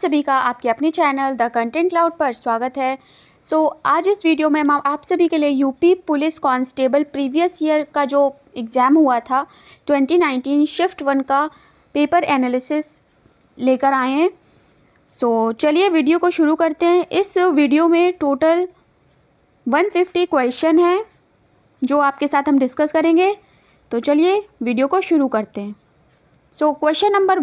सभी का आपके अपने चैनल द कंटेंट क्लाउड पर स्वागत है। आज इस वीडियो में मैं आप सभी के लिए UP police constable previous year का जो एग्ज़ाम हुआ था 2019 शिफ्ट 1 का पेपर एनालिसिस लेकर आए हैं। चलिए वीडियो को शुरू करते हैं। इस वीडियो में टोटल 150 क्वेश्चन है जो आपके साथ हम डिस्कस करेंगे। तो चलिए वीडियो को शुरू करते हैं। क्वेश्चन नंबर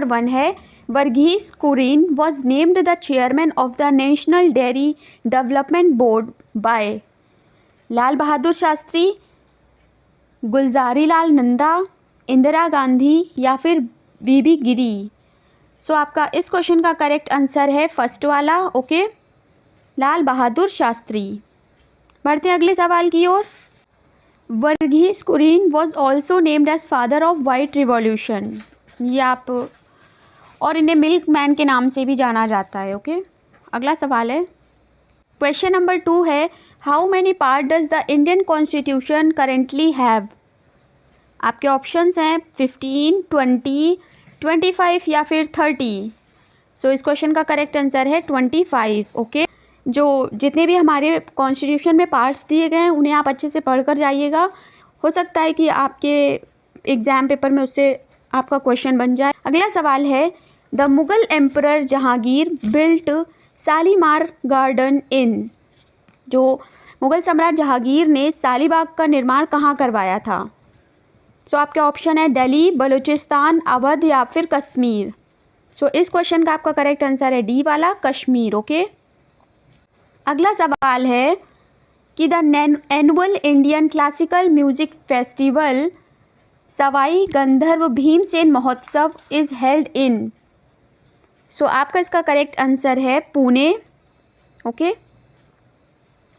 वन है Verghese Kurien was named the chairman of the national dairy development board by Lal Bahadur Shastri, Gulzarilal Nanda, Indira Gandhi या फिर बीबी गिरी। आपका इस क्वेश्चन का करेक्ट आंसर है फर्स्ट वाला, ओके, लाल बहादुर शास्त्री। बढ़ते हैं अगले सवाल की ओर। Verghese Kurien was also named as father of white revolution. ये आप और इन्हें मिल्क मैन के नाम से भी जाना जाता है, ओके। अगला सवाल है, क्वेश्चन नंबर 2 है how many part does the Indian constitution currently have. आपके ऑप्शंस हैं 15, 20, 25 या फिर 30। इस क्वेश्चन का करेक्ट आंसर है 25, ओके। जो जितने भी हमारे कॉन्स्टिट्यूशन में पार्ट्स दिए गए हैं उन्हें आप अच्छे से पढ़ कर जाइएगा। हो सकता है कि आपके एग्ज़ाम पेपर में उससे आपका क्वेश्चन बन जाए। अगला सवाल है the Mughal emperor Jahangir built Shalimar garden इन। जो मुग़ल सम्राट जहांगीर ने शालीबाग का निर्माण कहाँ करवाया था। आपके ऑप्शन है दिल्ली, बलूचिस्तान, अवध या फिर कश्मीर। इस क्वेश्चन का आपका करेक्ट आंसर है डी वाला, कश्मीर, ओके। अगला सवाल है कि the annual Indian classical music festival Sawai Gandharva Bhimsen महोत्सव इज़ हेल्ड इन। आपका इसका करेक्ट आंसर है पुणे, ओके,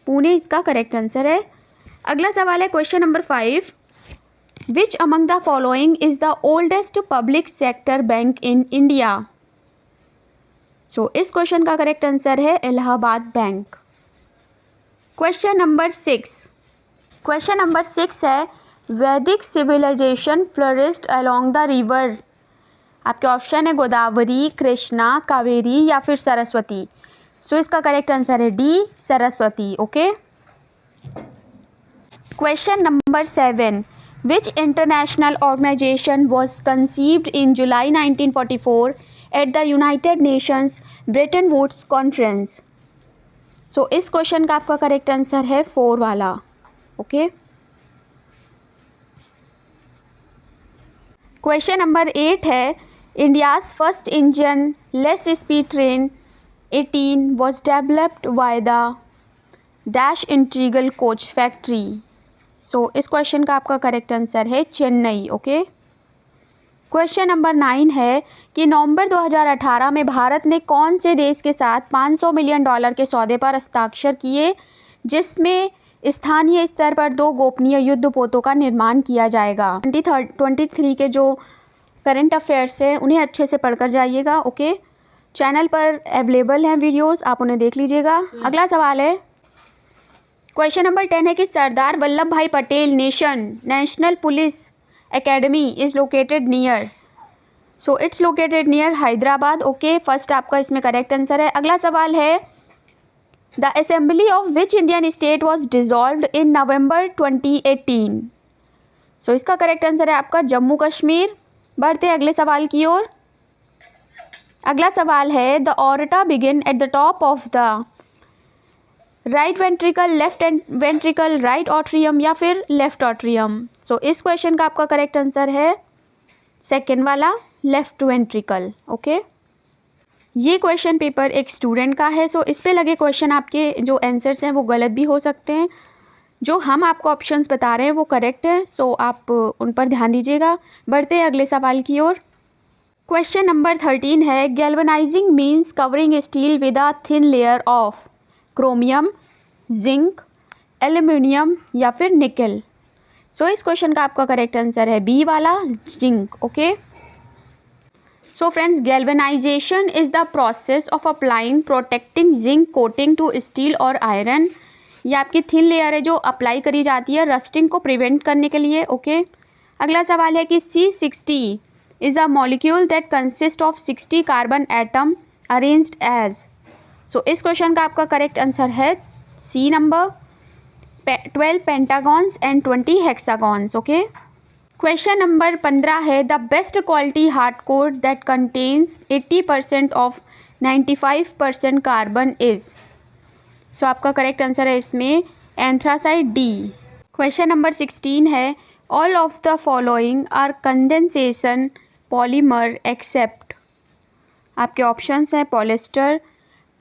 पुणे इसका करेक्ट आंसर है। अगला सवाल है question number 5, which among the following is the oldest public sector bank in India. इस क्वेश्चन का करेक्ट आंसर है इलाहाबाद बैंक। क्वेश्चन नंबर 6 है Vedic civilisation flourished along the river. आपके ऑप्शन है गोदावरी, कृष्णा, कावेरी या फिर सरस्वती। इसका करेक्ट आंसर है D, Saraswati, okay. Question number 7, which international organisation was conceived in July 1944 at the United Nations Bretton woods conference. इस question का आपका करेक्ट आंसर है 4 वाला, ओके। क्वेश्चन नंबर 8 है India's first engine less speed train 18 was developed by the dash integral coach factory. इस question का आपका correct answer है चेन्नई, ओके। क्वेश्चन नंबर 9 है कि नवंबर 2018 में भारत ने कौन से देश के साथ $500 मिलियन के सौदे पर हस्ताक्षर किए जिसमें स्थानीय स्तर पर 2 गोपनीय युद्धपोतों का निर्माण किया जाएगा। 2023 के जो करंट अफेयर्स हैं उन्हें अच्छे से पढ़कर जाइएगा, ओके। चैनल पर अवेलेबल हैं वीडियोस, आप उन्हें देख लीजिएगा। अगला सवाल है क्वेश्चन नंबर 10 है कि Sardar Vallabhbhai Patel national police academy is located near. It's located near Hyderabad, okay. First आपका इसमें करेक्ट आंसर है। अगला सवाल है the assembly of which Indian state was dissolved in November 2018। इसका करेक्ट आंसर है आपका जम्मू कश्मीर। बढ़ते हैं अगले सवाल की ओर। अगला सवाल है the aorta begin at the top of the right ventricle, left ventricle, right atrium या फिर लेफ्ट ऑट्रियम। इस क्वेश्चन का आपका करेक्ट आंसर है सेकेंड वाला, लेफ्ट वेंट्रिकल, ओके। ये क्वेश्चन पेपर एक स्टूडेंट का है, इस पे लगे क्वेश्चन आपके जो आंसर्स हैं वो गलत भी हो सकते हैं। जो हम आपको ऑप्शंस बता रहे हैं वो करेक्ट है, आप उन पर ध्यान दीजिएगा। बढ़ते हैं अगले सवाल की ओर। क्वेश्चन नंबर 13 है galvanising means covering steel with a thin layer of chromium, zinc, aluminium या फिर निकल। इस क्वेश्चन का आपका करेक्ट आंसर है बी वाला, zinc, okay. Friends, galvanisation is the process of applying protecting zinc coating to steel और iron. ये आपकी थिन लेयर है जो अप्लाई करी जाती है रस्टिंग को प्रिवेंट करने के लिए, ओके। अगला सवाल है कि C60 is a molecule that consist of 60 carbon atom arranged as. So इस क्वेश्चन का आपका करेक्ट आंसर है C number, 12 pentagons and 20 hexagons. Okay. Question number 15 है the best quality hardcore that contains 80% of 95% carbon is. So आपका correct answer है इसमें anthracite D. Question number 16 है all of the following are condensation polymer except. आपके options हैं polyester,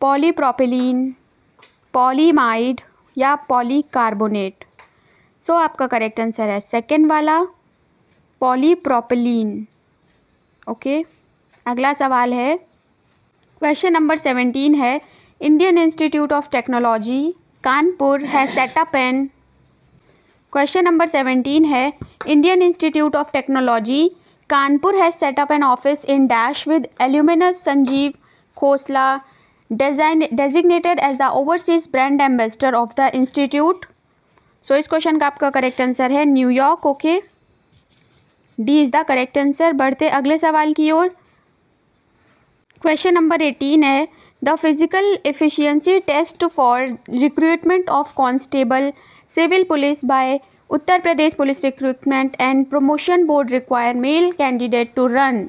polypropylene, polyamide या polycarbonate. So आपका correct answer है second वाला, पॉलीप्रोपिलीन। ओके। अगला सवाल है क्वेश्चन नंबर 17 है Indian institute of technology Kanpur has set up an. Question number 17 है Indian institute of technology Kanpur has set up an office in dash with alumnus Sanjeev Khosla designated as the overseas brand ambassador of the institute। So इस question का आपका correct answer है New York. Okay, D is the correct answer. बढ़ते अगले सवाल की ओर। Question number 18 है the physical efficiency test for recruitment of constable civil police by Uttar Pradesh police recruitment and promotion board require male candidate to run.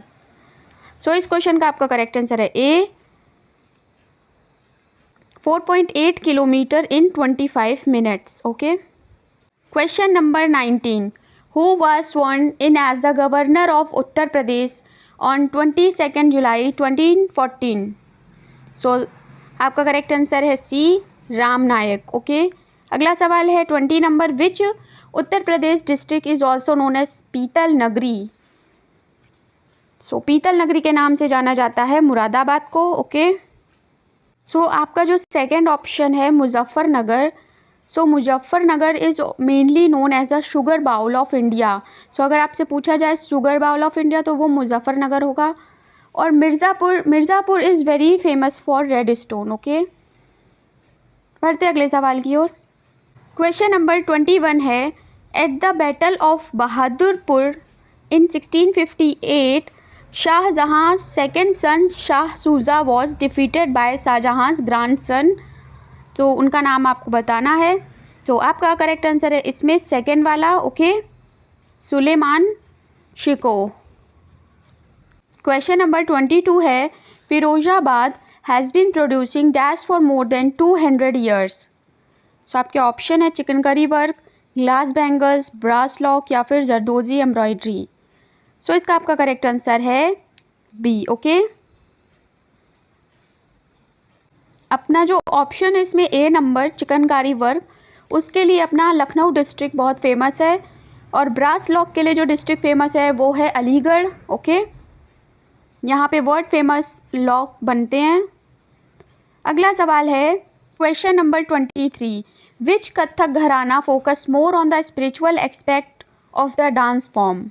So इस question का आपका correct answer है A 4.8 kilometre in 25 minutes. Okay. Question number 19 who was sworn in as the governor of Uttar Pradesh on 22 July 2014। So आपका correct answer है सी राम नायक। Okay. अगला सवाल है 20 नंबर which Uttar Pradesh district is also known as Pital Nagri. सो पीतल नगरी के नाम से जाना जाता है मुरादाबाद को। ओके। सो आपका जो सेकंड ऑप्शन है Muzaffarnagar. So Muzaffarnagar is mainly known as a sugar bowl of India. So अगर आपसे पूछा जाए शुगर बाउल ऑफ इंडिया तो वो मुजफ्फरनगर होगा। और Mirzapur is very famous for red stone. Okay. बढ़ते अगले सवाल की ओर। क्वेश्चन नंबर 21 है at the battle of Bahadurpur in 1658 Shahjahan second son Shah Shuja was defeated by Shahjahan grandson. तो उनका नाम आपको बताना है। तो आपका करेक्ट आंसर है इसमें सेकेंड वाला। Okay, Suleman Shikoh. Question number 22 है Firozabad has been producing dash for more than 200 years. So आपके ऑप्शन है chikankari work, glass bangles, brass lock या फिर जरदोजी एम्ब्रॉयड्री। सो इसका आपका करेक्ट आंसर है बी। ओके। अपना जो ऑप्शन है इसमें ए नंबर चिकनकारी वर्क, उसके लिए अपना लखनऊ डिस्ट्रिक्ट बहुत फेमस है। और ब्रास लॉक के लिए जो डिस्ट्रिक्ट फेमस है वो है अलीगढ़। ओके, यहाँ पे वर्ल्ड फेमस लॉक बनते हैं। अगला सवाल है question number 23 which Kathak gharana focus more on the spiritual aspect of the dance form.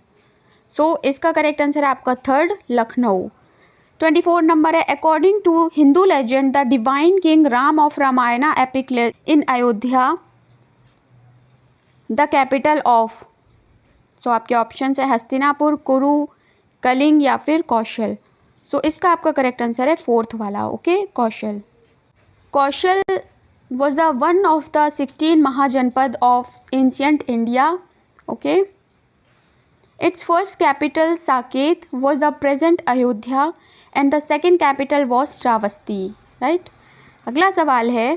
So इसका करेक्ट आंसर है आपका थर्ड लखनऊ। 24 नंबर है according to Hindu legend the divine king Ram of Ramayana epic in Ayodhya the capital of. So आपके option है हस्तिनापुर, कुरु, कलिंग या फिर कौशल। सो इसका आपका करेक्ट आंसर है फोर्थ वाला। Okay, Kaushal. Kaushal was one of the 16 महाजनपद of ancient India. Okay. Its first capital Saket was the present Ayodhya and the second capital was Shravasti. Right. अगला सवाल है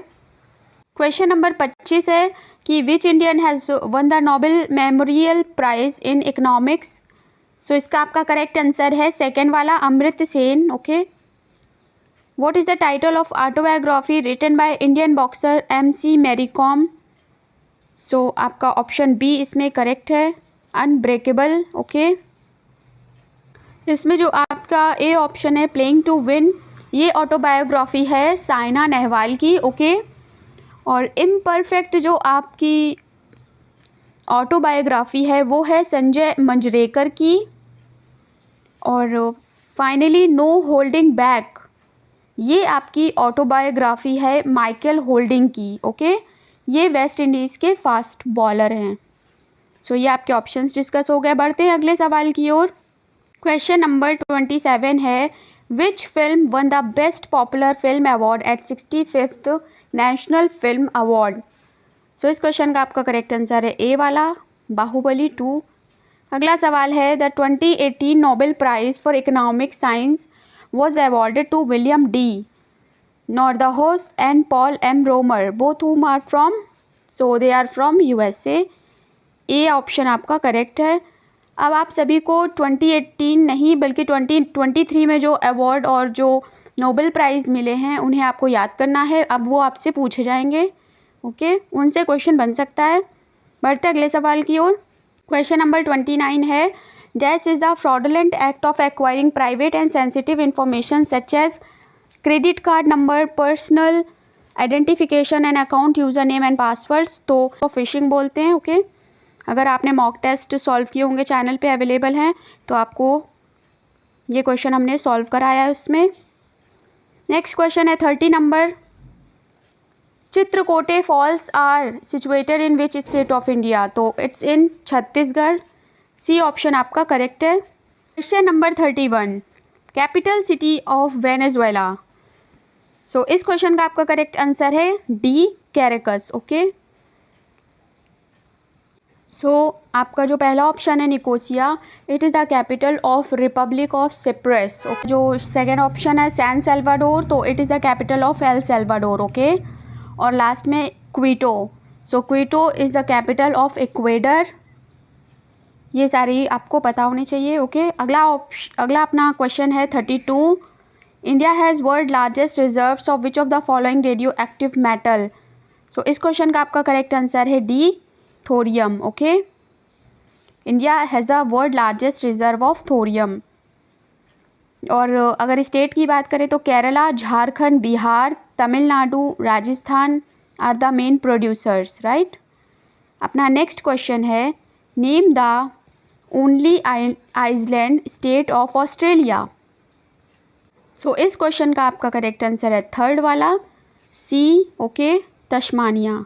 क्वेश्चन नंबर 25 है कि which Indian has won the Nobel memorial prize in economics. So इसका आपका correct answer है second वाला Amartya Sen. Okay. What is the title of autobiography written by Indian boxer MC Mary Kom? So आपका option B इसमें correct है, unbreakable. Okay. इसमें जो आपका ए ऑप्शन है प्लेइंग टू विन, ये ऑटोबायोग्राफी है साइना नेहवाल की। ओके। और इम्परफेक्ट जो आपकी ऑटोबायोग्राफी है वो है संजय मंजरेकर की। और फाइनली नो होल्डिंग बैक, ये आपकी ऑटोबायोग्राफी है माइकल होल्डिंग की। ओके। ये वेस्ट इंडीज़ के फास्ट बॉलर हैं। सो ये आपके ऑप्शंस डिस्कस हो गए। बढ़ते हैं अगले सवाल की ओर। क्वेश्चन नंबर 27 है, which film won the best popular film award at 65th national film award. So इस क्वेश्चन का आपका करेक्ट आंसर है ए वाला, बाहुबली 2। अगला सवाल है, the 2018 Nobel prize for economic science was awarded to William D Nordhaus and Paul M Romer, both whom are from, so they are from USA. A option आपका correct है। अब आप सभी को 2018 नहीं बल्कि 2023 में जो अवार्ड और जो नोबेल प्राइज़ मिले हैं उन्हें आपको याद करना है। अब वो आपसे पूछे जाएंगे, ओके, उनसे क्वेश्चन बन सकता है। बढ़ते अगले सवाल की ओर। क्वेश्चन नंबर 29 है, dash is the fraudulent act of acquiring private and sensitive information such as credit card number, personal identification and account user name and passwords. तो फिशिंग बोलते हैं, ओके। अगर आपने मॉक टेस्ट सॉल्व किए होंगे, channel पे available हैं, तो आपको ये क्वेश्चन हमने सॉल्व कराया है उसमें। नेक्स्ट क्वेश्चन है 30 number, Chitrakote falls are situated in which state of India. तो it's in Chhattisgarh, C option आपका करेक्ट है। Question number 31, capital city of Venezuela. So इस क्वेश्चन का आपका करेक्ट आंसर है डी, कैरेकस, ओके। सो आपका जो पहला ऑप्शन है Nicosia, it is the capital of republic of Cyprus. जो सेकंड ऑप्शन है सैन सेल्वाडोर, तो it is the capital of El Salvador, okay. और लास्ट में Quito, so Quito is the capital of Ecuador. ये सारी आपको पता होनी चाहिए, ओके। अगला अपना क्वेश्चन है 32, India has world largest reserves of which of the following radioactive metal. So इस क्वेश्चन का आपका करेक्ट आंसर है D, thorium, okay. India has a world largest reserve of thorium. और अगर स्टेट की बात करें तो Kerala, Jharkhand, Bihar, Tamil Nadu, Rajasthan are the main producers, right. अपना नेक्स्ट क्वेश्चन है, name the only island state of Australia. So इस क्वेश्चन का आपका करेक्ट आंसर है थर्ड वाला, सी, ओके, तस्मानिया।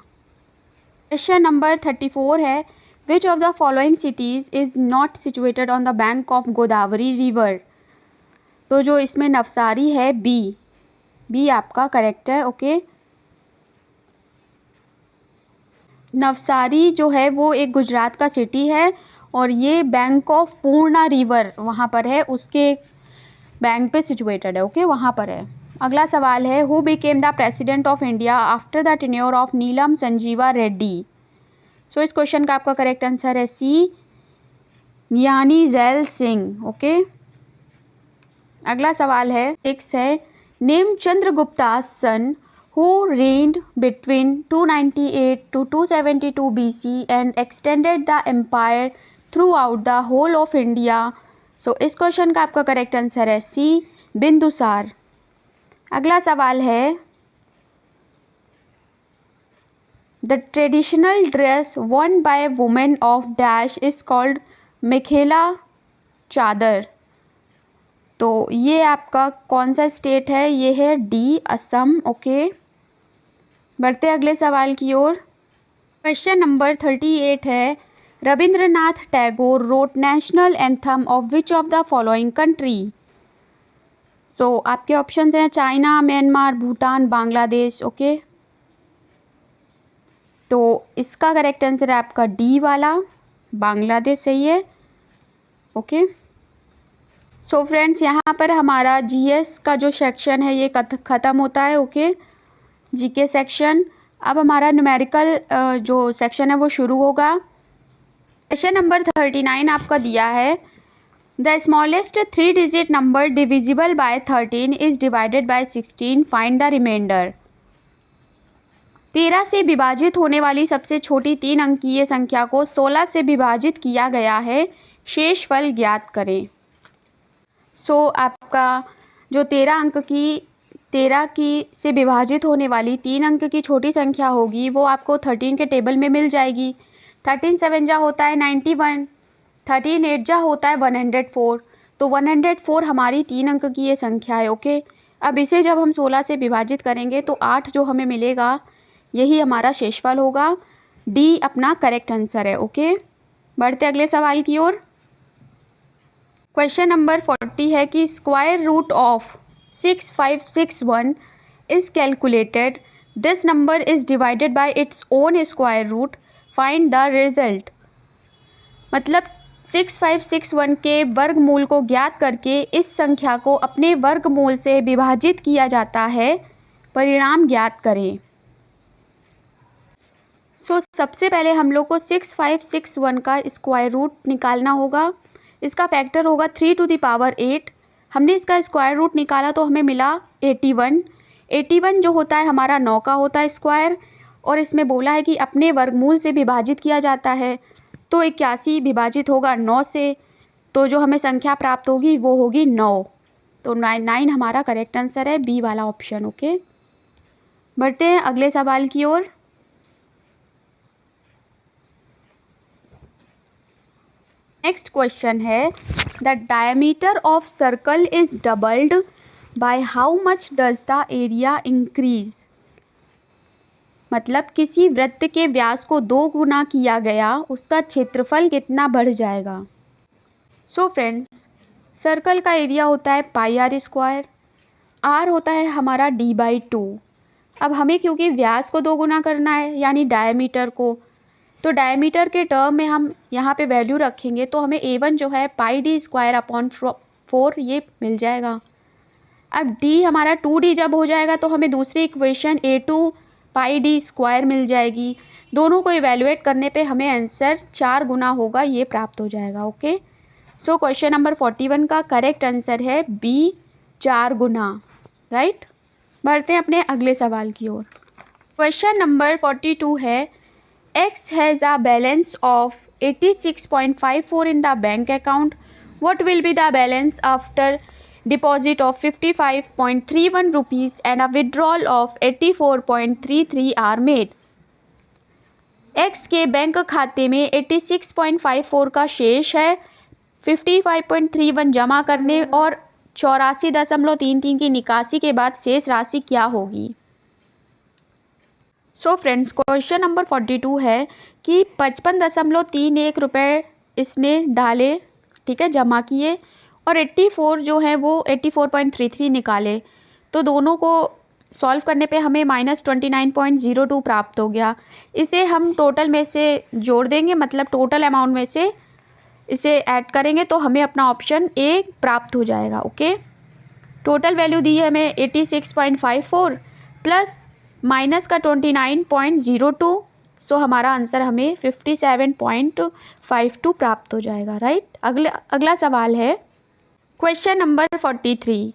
क्वेश्चन नंबर 34 है, which of the following cities is not situated on the bank of Godavari river. तो जो इसमें नवसारी है, बी आपका करेक्ट है, ओके। नवसारी जो है वो एक गुजरात का सिटी है और ये बैंक ऑफ पूर्णा रिवर वहाँ पर है, उसके बैंक पे सिचुएटेड है, ओके, वहाँ पर है। अगला सवाल है, who became the president of India after the tenure of Neelam Sanjiva Reddy. So इस क्वेश्चन का आपका करेक्ट आंसर है सी, ज्ञानी जैल सिंह, ओके। अगला सवाल है 6 है, name Chandragupta son who reigned between 298 to 272 BC and extended the empire throughout the whole of India। सो इस क्वेश्चन का आपका करेक्ट आंसर है सी, बिंदुसार। अगला सवाल है, the traditional dress worn by women of dash is called mekhela चादर। तो ये आपका कौन सा स्टेट है, ये है डी, असम, ओके। बढ़ते अगले सवाल की ओर। क्वेश्चन नंबर 38 है, Rabindranath Tagore wrote national anthem of which of the following country. So आपके ऑप्शंस हैं China, Myanmar, Bhutan, Bangladesh, okay. तो इसका करेक्ट आंसर है आपका डी वाला, बांग्लादेश, सही है, ओके। सो फ्रेंड्स, यहाँ पर हमारा जीएस का जो सेक्शन है ये ख़त्म होता है, ओके, जीके सेक्शन। अब हमारा न्यूमेरिकल जो सेक्शन है वो शुरू होगा। क्वेश्चन नंबर 39 आपका दिया है, the smallest 3 digit number divisible by 13 is divided by 16, find the remainder. 13 से विभाजित होने वाली सबसे छोटी 3 अंकीय संख्या को 16 से विभाजित किया गया है, शेष फल ज्ञात करें। सो आपका जो 13 की से विभाजित होने वाली 3 अंक की छोटी संख्या होगी वो आपको 13 के टेबल में मिल जाएगी। 13 7 जा होता है 91, 13 8 जा होता है 104। तो 104 हमारी 3 अंक की ये संख्या है, ओके। अब इसे जब हम 16 से विभाजित करेंगे तो 8 जो हमें मिलेगा यही हमारा शेषफल होगा। डी अपना करेक्ट आंसर है, ओके। बढ़ते अगले सवाल की ओर। क्वेश्चन नंबर 40 है कि square root of 6561 is calculated, this number is divided by its own square root, find the result. मतलब 6561 के वर्गमूल को ज्ञात करके इस संख्या को अपने वर्गमूल से विभाजित किया जाता है, परिणाम ज्ञात करें। सबसे पहले हम लोग को 6561 का स्क्वायर रूट निकालना होगा। इसका फैक्टर होगा 3 टू द पावर 8। हमने इसका स्क्वायर रूट निकाला तो हमें मिला 81। 81 जो होता है हमारा 9 का होता है स्क्वायर, और इसमें बोला है कि अपने वर्गमूल से विभाजित किया जाता है, तो 81 विभाजित होगा 9 से, तो जो हमें संख्या प्राप्त होगी वो होगी 9। तो 9 हमारा करेक्ट आंसर है, बी वाला ऑप्शन। ओके, बढ़ते हैं अगले सवाल की ओर। नेक्स्ट क्वेश्चन है, the diameter of circle is doubled by how much does the area increase. मतलब किसी वृत्त के व्यास को 2 गुना किया गया, उसका क्षेत्रफल कितना बढ़ जाएगा। फ्रेंड्स, सर्कल का एरिया होता है पाई आर स्क्वायर, आर होता है हमारा d/2। अब हमें क्योंकि व्यास को 2 गुना करना है यानी डायमीटर को, तो डायमीटर के टर्म में हम यहाँ पे वैल्यू रखेंगे तो हमें A1 जो है πd² / 4 ये मिल जाएगा। अब d हमारा 2d जब हो जाएगा तो हमें दूसरी इक्वेशन A2 πd² मिल जाएगी। दोनों को इवेल्युएट करने पे हमें आंसर 4 गुना होगा, ये प्राप्त हो जाएगा। ओके, क्वेश्चन नंबर 41 का करेक्ट आंसर है बी, 4 गुना। राइट, बढ़ते हैं अपने अगले सवाल की ओर। क्वेश्चन नंबर 42 है, X has a balance of 86.54 in the bank account. What will be the balance after deposit of 55.31 rupees and a withdrawal of 84.33 are made? X के बैंक खाते में 86.54 का शेष है, 55.31 जमा करने और 84.33 की निकासी के बाद शेष राशि क्या होगी। फ्रेंड्स, क्वेश्चन नंबर 42 है कि 55.31 रुपये इसने डाले, ठीक है, जमा किए, और 84 जो है वो 84.33 निकाले, तो दोनों को सॉल्व करने पे हमें -29.02 प्राप्त हो गया। इसे हम टोटल में से जोड़ देंगे, मतलब टोटल अमाउंट में से इसे ऐड करेंगे तो हमें अपना ऑप्शन ए प्राप्त हो जाएगा। ओके, टोटल वैल्यू दी है हमें 86.54 प्लस माइनस का 29.02, हमारा आंसर हमें 57.52 प्राप्त हो जाएगा। राइट, अगला सवाल है क्वेश्चन नंबर 43।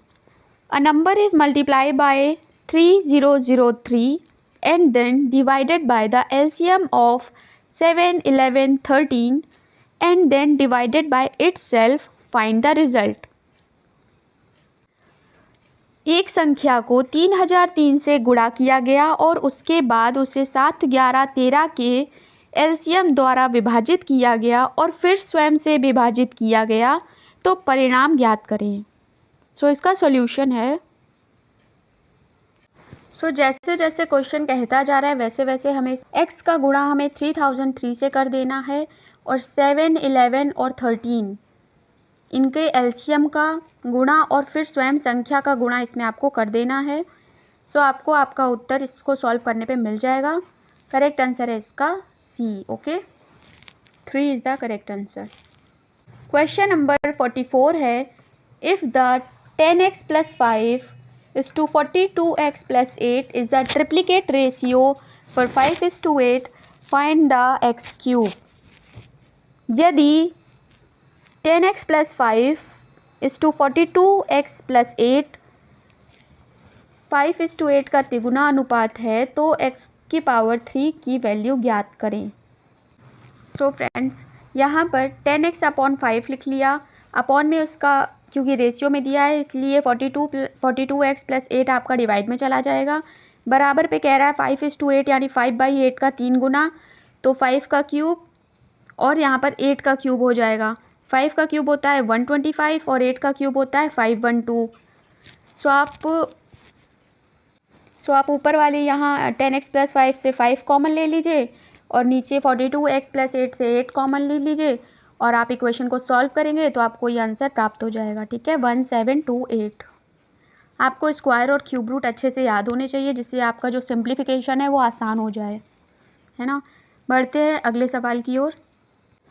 A number is multiply by 3003 and then divided by the LCM of 7, 11, 13 and then divided by itself, find the result. एक संख्या को 3003 से गुणा किया गया और उसके बाद उसे 7, 11, 13 के एलसीएम द्वारा विभाजित किया गया और फिर स्वयं से विभाजित किया गया, तो परिणाम ज्ञात करें। इसका सॉल्यूशन है, जैसे जैसे क्वेश्चन कहता जा रहा है वैसे वैसे हमें x का गुणा हमें 3003 से कर देना है, और 7, 11 और 13 इनके एलसीएम का गुणा और फिर स्वयं संख्या का गुणा इसमें आपको कर देना है। आपको आपका उत्तर इसको सॉल्व करने पे मिल जाएगा। करेक्ट आंसर है इसका C. Okay, 3 is the correct answer. Question number 44 है, if the 10x + 5 is to 42x + 8 is the triplicate ratio for 5:8, find the x³। यदि 10x + 5 is to 42x + 8 5:8 का तिगुना अनुपात है, तो x³ की वैल्यू ज्ञात करें। फ्रेंड्स, यहाँ पर 10x/5 लिख लिया, अपॉन में उसका क्योंकि रेशियो में दिया है इसलिए 42x + 8 आपका डिवाइड में चला जाएगा। बराबर पे कह रहा है 5:8 यानी 5/8 का 3 गुना, तो 5 का क्यूब और यहाँ पर 8 का क्यूब हो जाएगा। 5 का क्यूब होता है 125 और 8 का क्यूब होता है 512। आप ऊपर वाले यहाँ 10x + 5 से 5 कॉमन ले लीजिए और नीचे 42x + 8 से 8 कॉमन ले लीजिए, और आप इक्वेशन को सॉल्व करेंगे तो आपको ये आंसर प्राप्त हो जाएगा, ठीक है। 1728। आपको स्क्वायर और क्यूब रूट अच्छे से याद होने चाहिए, जिससे आपका जो सिंप्लीफिकेशन है वो आसान हो जाए, है ना। बढ़ते हैं अगले सवाल की ओर।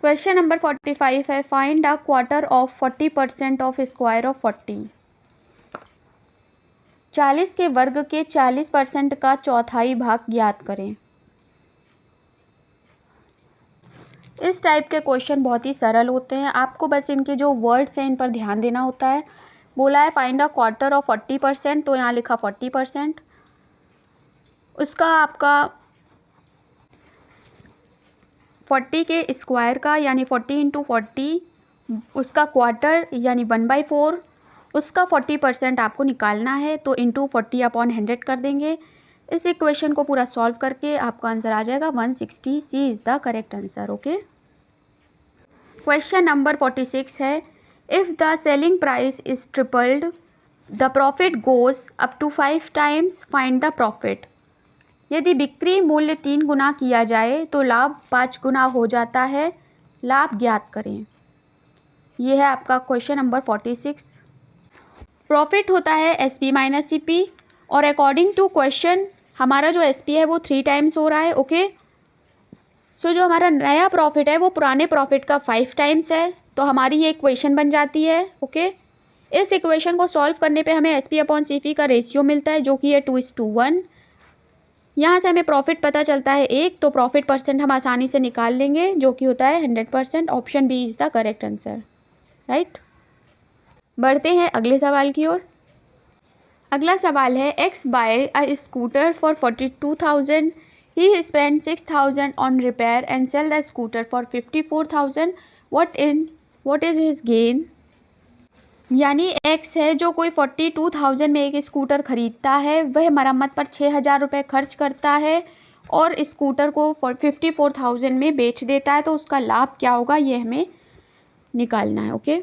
क्वेश्चन नंबर 45 है, find a quarter of 40% of square of 40। 40 के वर्ग के 40% का चौथाई भाग ज्ञात करें। इस टाइप के क्वेश्चन बहुत ही सरल होते हैं, आपको बस इनके जो वर्ड्स हैं इन पर ध्यान देना होता है। बोला है फाइंड अ क्वार्टर ऑफ 40%, तो यहाँ लिखा 40%। उसका आपका 40 के स्क्वायर का यानी 40 इंटू 40, उसका क्वार्टर यानी 1/4, उसका 40% आपको निकालना है, तो इंटू 40/100 कर देंगे। इस इक्वेशन को पूरा सॉल्व करके आपका आंसर आ जाएगा 160। C is the correct answer, okay. Question number 46 है, if the selling price is tripled the profit goes up to 5 times, find the profit. यदि बिक्री मूल्य 3 गुना किया जाए तो लाभ 5 गुना हो जाता है, लाभ ज्ञात करें। यह है आपका क्वेश्चन नंबर 46। प्रॉफिट होता है एसपी माइनस सीपी, और अकॉर्डिंग टू क्वेश्चन हमारा जो एसपी है वो 3 टाइम्स हो रहा है, ओके। सो जो हमारा नया प्रॉफिट है वो पुराने प्रॉफिट का 5 टाइम्स है, तो हमारी ये इक्वेशन बन जाती है, ओके। इस इक्वेशन को सॉल्व करने पे हमें एसपी अपॉन सीपी का रेशियो मिलता है, जो कि है 2:1। यहाँ से हमें प्रॉफिट पता चलता है 1, तो प्रॉफिट परसेंट हम आसानी से निकाल लेंगे, जो कि होता है 100%। Option B is the correct answer, right. बढ़ते हैं अगले सवाल की ओर। अगला सवाल है, X buy a scooter for 42,000, he spend 6,000 on repair and sell the scooter for 54,000, what is his gain. यानी एक्स है जो कोई 42,000 में एक स्कूटर ख़रीदता है, वह मरम्मत पर 6,000 रुपये खर्च करता है और स्कूटर को 54,000 में बेच देता है, तो उसका लाभ क्या होगा ये हमें निकालना है, ओके।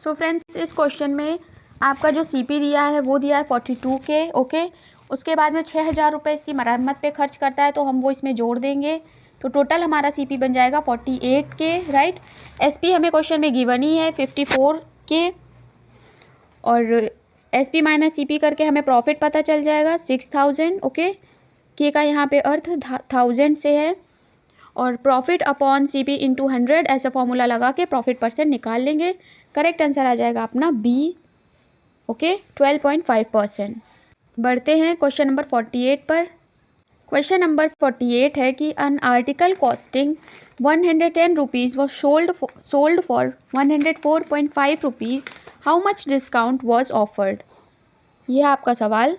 सो फ्रेंड्स, इस क्वेश्चन में आपका जो सीपी दिया है वो दिया है 42 के, ओके। उसके बाद में 6,000 रुपये इसकी मरम्मत पे खर्च करता है, तो हम वो इसमें जोड़ देंगे, तो टोटल हमारा सीपी बन जाएगा 48 के, राइट। एसपी हमें क्वेश्चन में गिवन ही है 54 के, और एसपी माइनस सीपी करके हमें प्रॉफिट पता चल जाएगा 6,000, ओके। के का यहाँ पे अर्थ 1000 से है, और प्रॉफिट अपॉन सीपी इंटू 100 ऐसा फॉर्मूला लगा के प्रॉफिट परसेंट निकाल लेंगे। करेक्ट आंसर आ जाएगा अपना बी, ओके, 12.5%। बढ़ते हैं क्वेश्चन नंबर 48 पर। क्वेश्चन नंबर 48 है कि an article costing 110 rupees was sold for 104.5 rupees, how much discount was offered. यह आपका सवाल,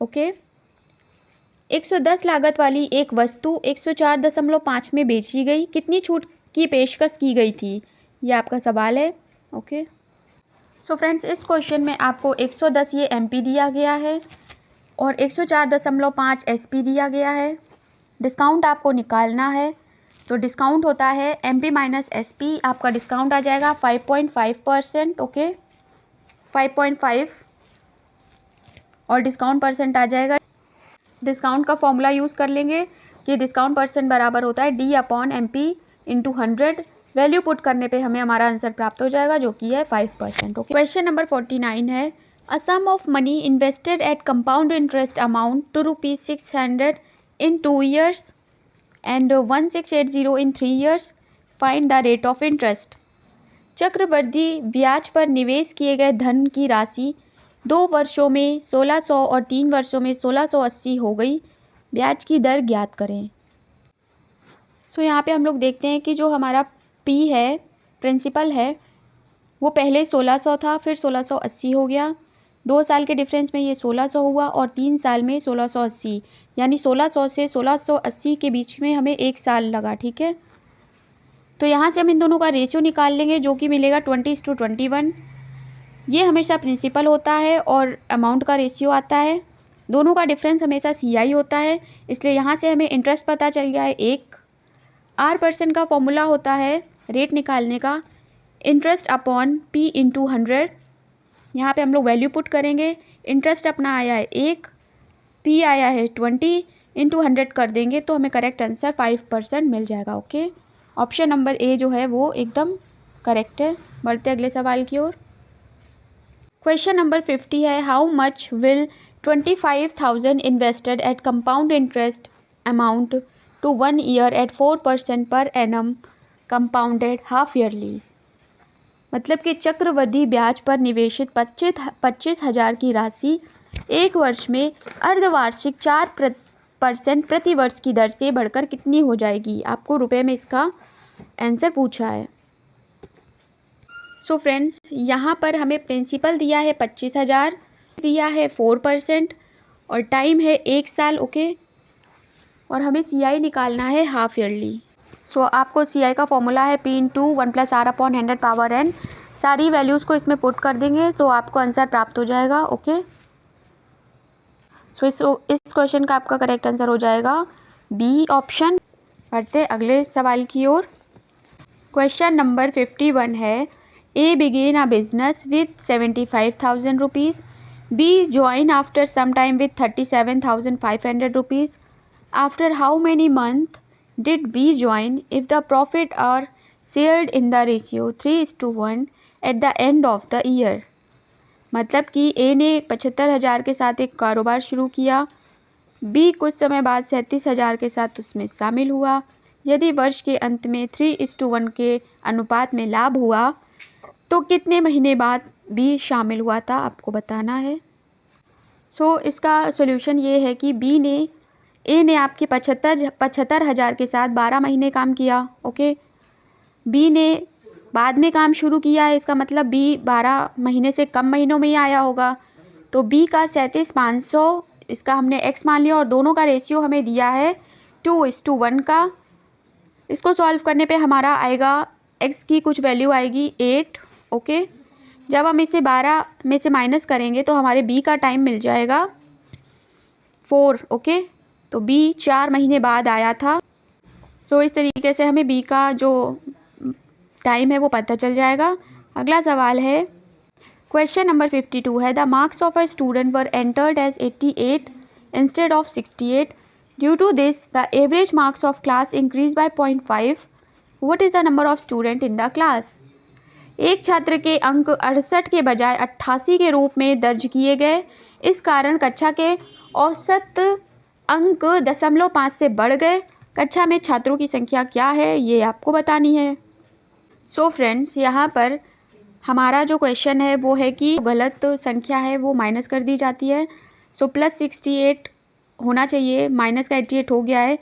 ओके। 110 लागत वाली एक वस्तु 104.5 में बेची गई, कितनी छूट की पेशकश की गई थी, यह आपका सवाल है, ओके। सो फ्रेंड्स, इस क्वेश्चन में आपको 110 ये एमपी दिया गया है और 104.5 एसपी दिया गया है। डिस्काउंट आपको निकालना है, तो डिस्काउंट होता है एमपी माइनस एसपी, आपका डिस्काउंट आ जाएगा 5.5%, ओके, 5.5, और डिस्काउंट परसेंट आ जाएगा। डिस्काउंट का फॉर्मूला यूज़ कर लेंगे कि डिस्काउंट परसेंट बराबर होता है D/MP इंटू 100। वैल्यू पुट करने पे हमें हमारा आंसर प्राप्त हो जाएगा, जो कि है 5%, ओके। क्वेश्चन नंबर 49 है, a sum of money invested at compound interest amount to ₹600 in 2 years and 1680 in 3 years, find the rate of interest. चक्रवृद्धि ब्याज पर निवेश किए गए धन की राशि 2 वर्षों में 1600 और 3 वर्षों में 1680 हो गई, ब्याज की दर ज्ञात करें। सो यहाँ पे हम लोग देखते हैं कि जो हमारा पी है, प्रिंसिपल है, वो पहले 1600 था, फिर 1680 हो गया। 2 साल के डिफरेंस में ये 1600 हुआ और 3 साल में 1680, यानी 1600 से 1680 के बीच में हमें 1 साल लगा, ठीक है। तो यहाँ से हम इन दोनों का रेशियो निकाल लेंगे, जो कि मिलेगा 20:21। ये हमेशा प्रिंसिपल होता है और अमाउंट का रेशियो आता है, दोनों का डिफरेंस हमेशा CI होता है, इसलिए यहाँ से हमें इंटरेस्ट पता चल गया है 1। R% का फॉर्मूला होता है रेट निकालने का इंटरेस्ट अपॉन P इंटू 100। यहाँ पे हम लोग वैल्यू पुट करेंगे, इंटरेस्ट अपना आया है 1, P आया है 20, इंटू 100 कर देंगे तो हमें करेक्ट आंसर 5% मिल जाएगा, ओके। ऑप्शन नंबर ए जो है वो एकदम करेक्ट है। बढ़ते अगले सवाल की ओर। क्वेश्चन नंबर 50 है, how much will 25,000 invested at compound interest amount to 1 year at 4% per annum compounded half yearly. मतलब कि चक्रवृद्धि ब्याज पर निवेशित 25,000 की राशि एक वर्ष में अर्धवार्षिक 4% प्रति वर्ष की दर से बढ़कर कितनी हो जाएगी। आपको रुपए में इसका आंसर पूछा है। सो फ्रेंड्स, यहाँ पर हमें प्रिंसिपल दिया है 25,000, दिया है 4% और टाइम है 1 साल। ओके, और हमें CI निकालना है हाफ ईयरली। सो आपको CI का फॉर्मूला है P into 1+R/100 power n। सारी वैल्यूज़ को इसमें पुट कर देंगे तो आपको आंसर प्राप्त हो जाएगा। ओके, सो इस क्वेश्चन का आपका करेक्ट आंसर हो जाएगा बी ऑप्शन। बढ़ते अगले सवाल की ओर। क्वेश्चन नंबर 51 है, A began a business with 75,000 rupees. B joined after some time with 37,500 rupees. After how many months did B join if the profit are shared in the ratio 3:1 at the end of the year? मतलब कि A ने 75,000 के साथ एक कारोबार शुरू किया, B कुछ समय बाद 37,000 के साथ उसमें शामिल हुआ। यदि वर्ष के अंत में 3:1 के अनुपात में लाभ हुआ तो कितने महीने बाद बी शामिल हुआ था, आपको बताना है। सो इसका सॉल्यूशन ये है कि ए ने आपके 75,000 के साथ 12 महीने काम किया। ओके, बी ने बाद में काम शुरू किया है, इसका मतलब बी 12 महीने से कम महीनों में ही आया होगा। तो बी का 37,500 इसका हमने एक्स मान लिया और दोनों का रेशियो हमें दिया है 2:1 का। इसको सॉल्व करने पे हमारा आएगा एक्स की कुछ वैल्यू आएगी 8। ओके, जब हम इसे 12 में से माइनस करेंगे तो हमारे बी का टाइम मिल जाएगा 4। ओके, तो बी 4 महीने बाद आया था। सो इस तरीके से हमें बी का जो टाइम है वो पता चल जाएगा। अगला सवाल है, क्वेश्चन नंबर 52 है, the marks of a student were entered as 88 instead of 68। Due to this the average marks of class increase by 0.5। What is the number of student in the class? एक छात्र के अंक 68 के बजाय 88 के रूप में दर्ज किए गए। इस कारण कक्षा के औसत अंक 0.5 से बढ़ गए। कक्षा में छात्रों की संख्या क्या है, ये आपको बतानी है। सो फ्रेंड्स, यहाँ पर हमारा जो क्वेश्चन है वो है कि गलत संख्या है वो माइनस कर दी जाती है। सो +68 होना चाहिए, माइनस का 88 हो गया है।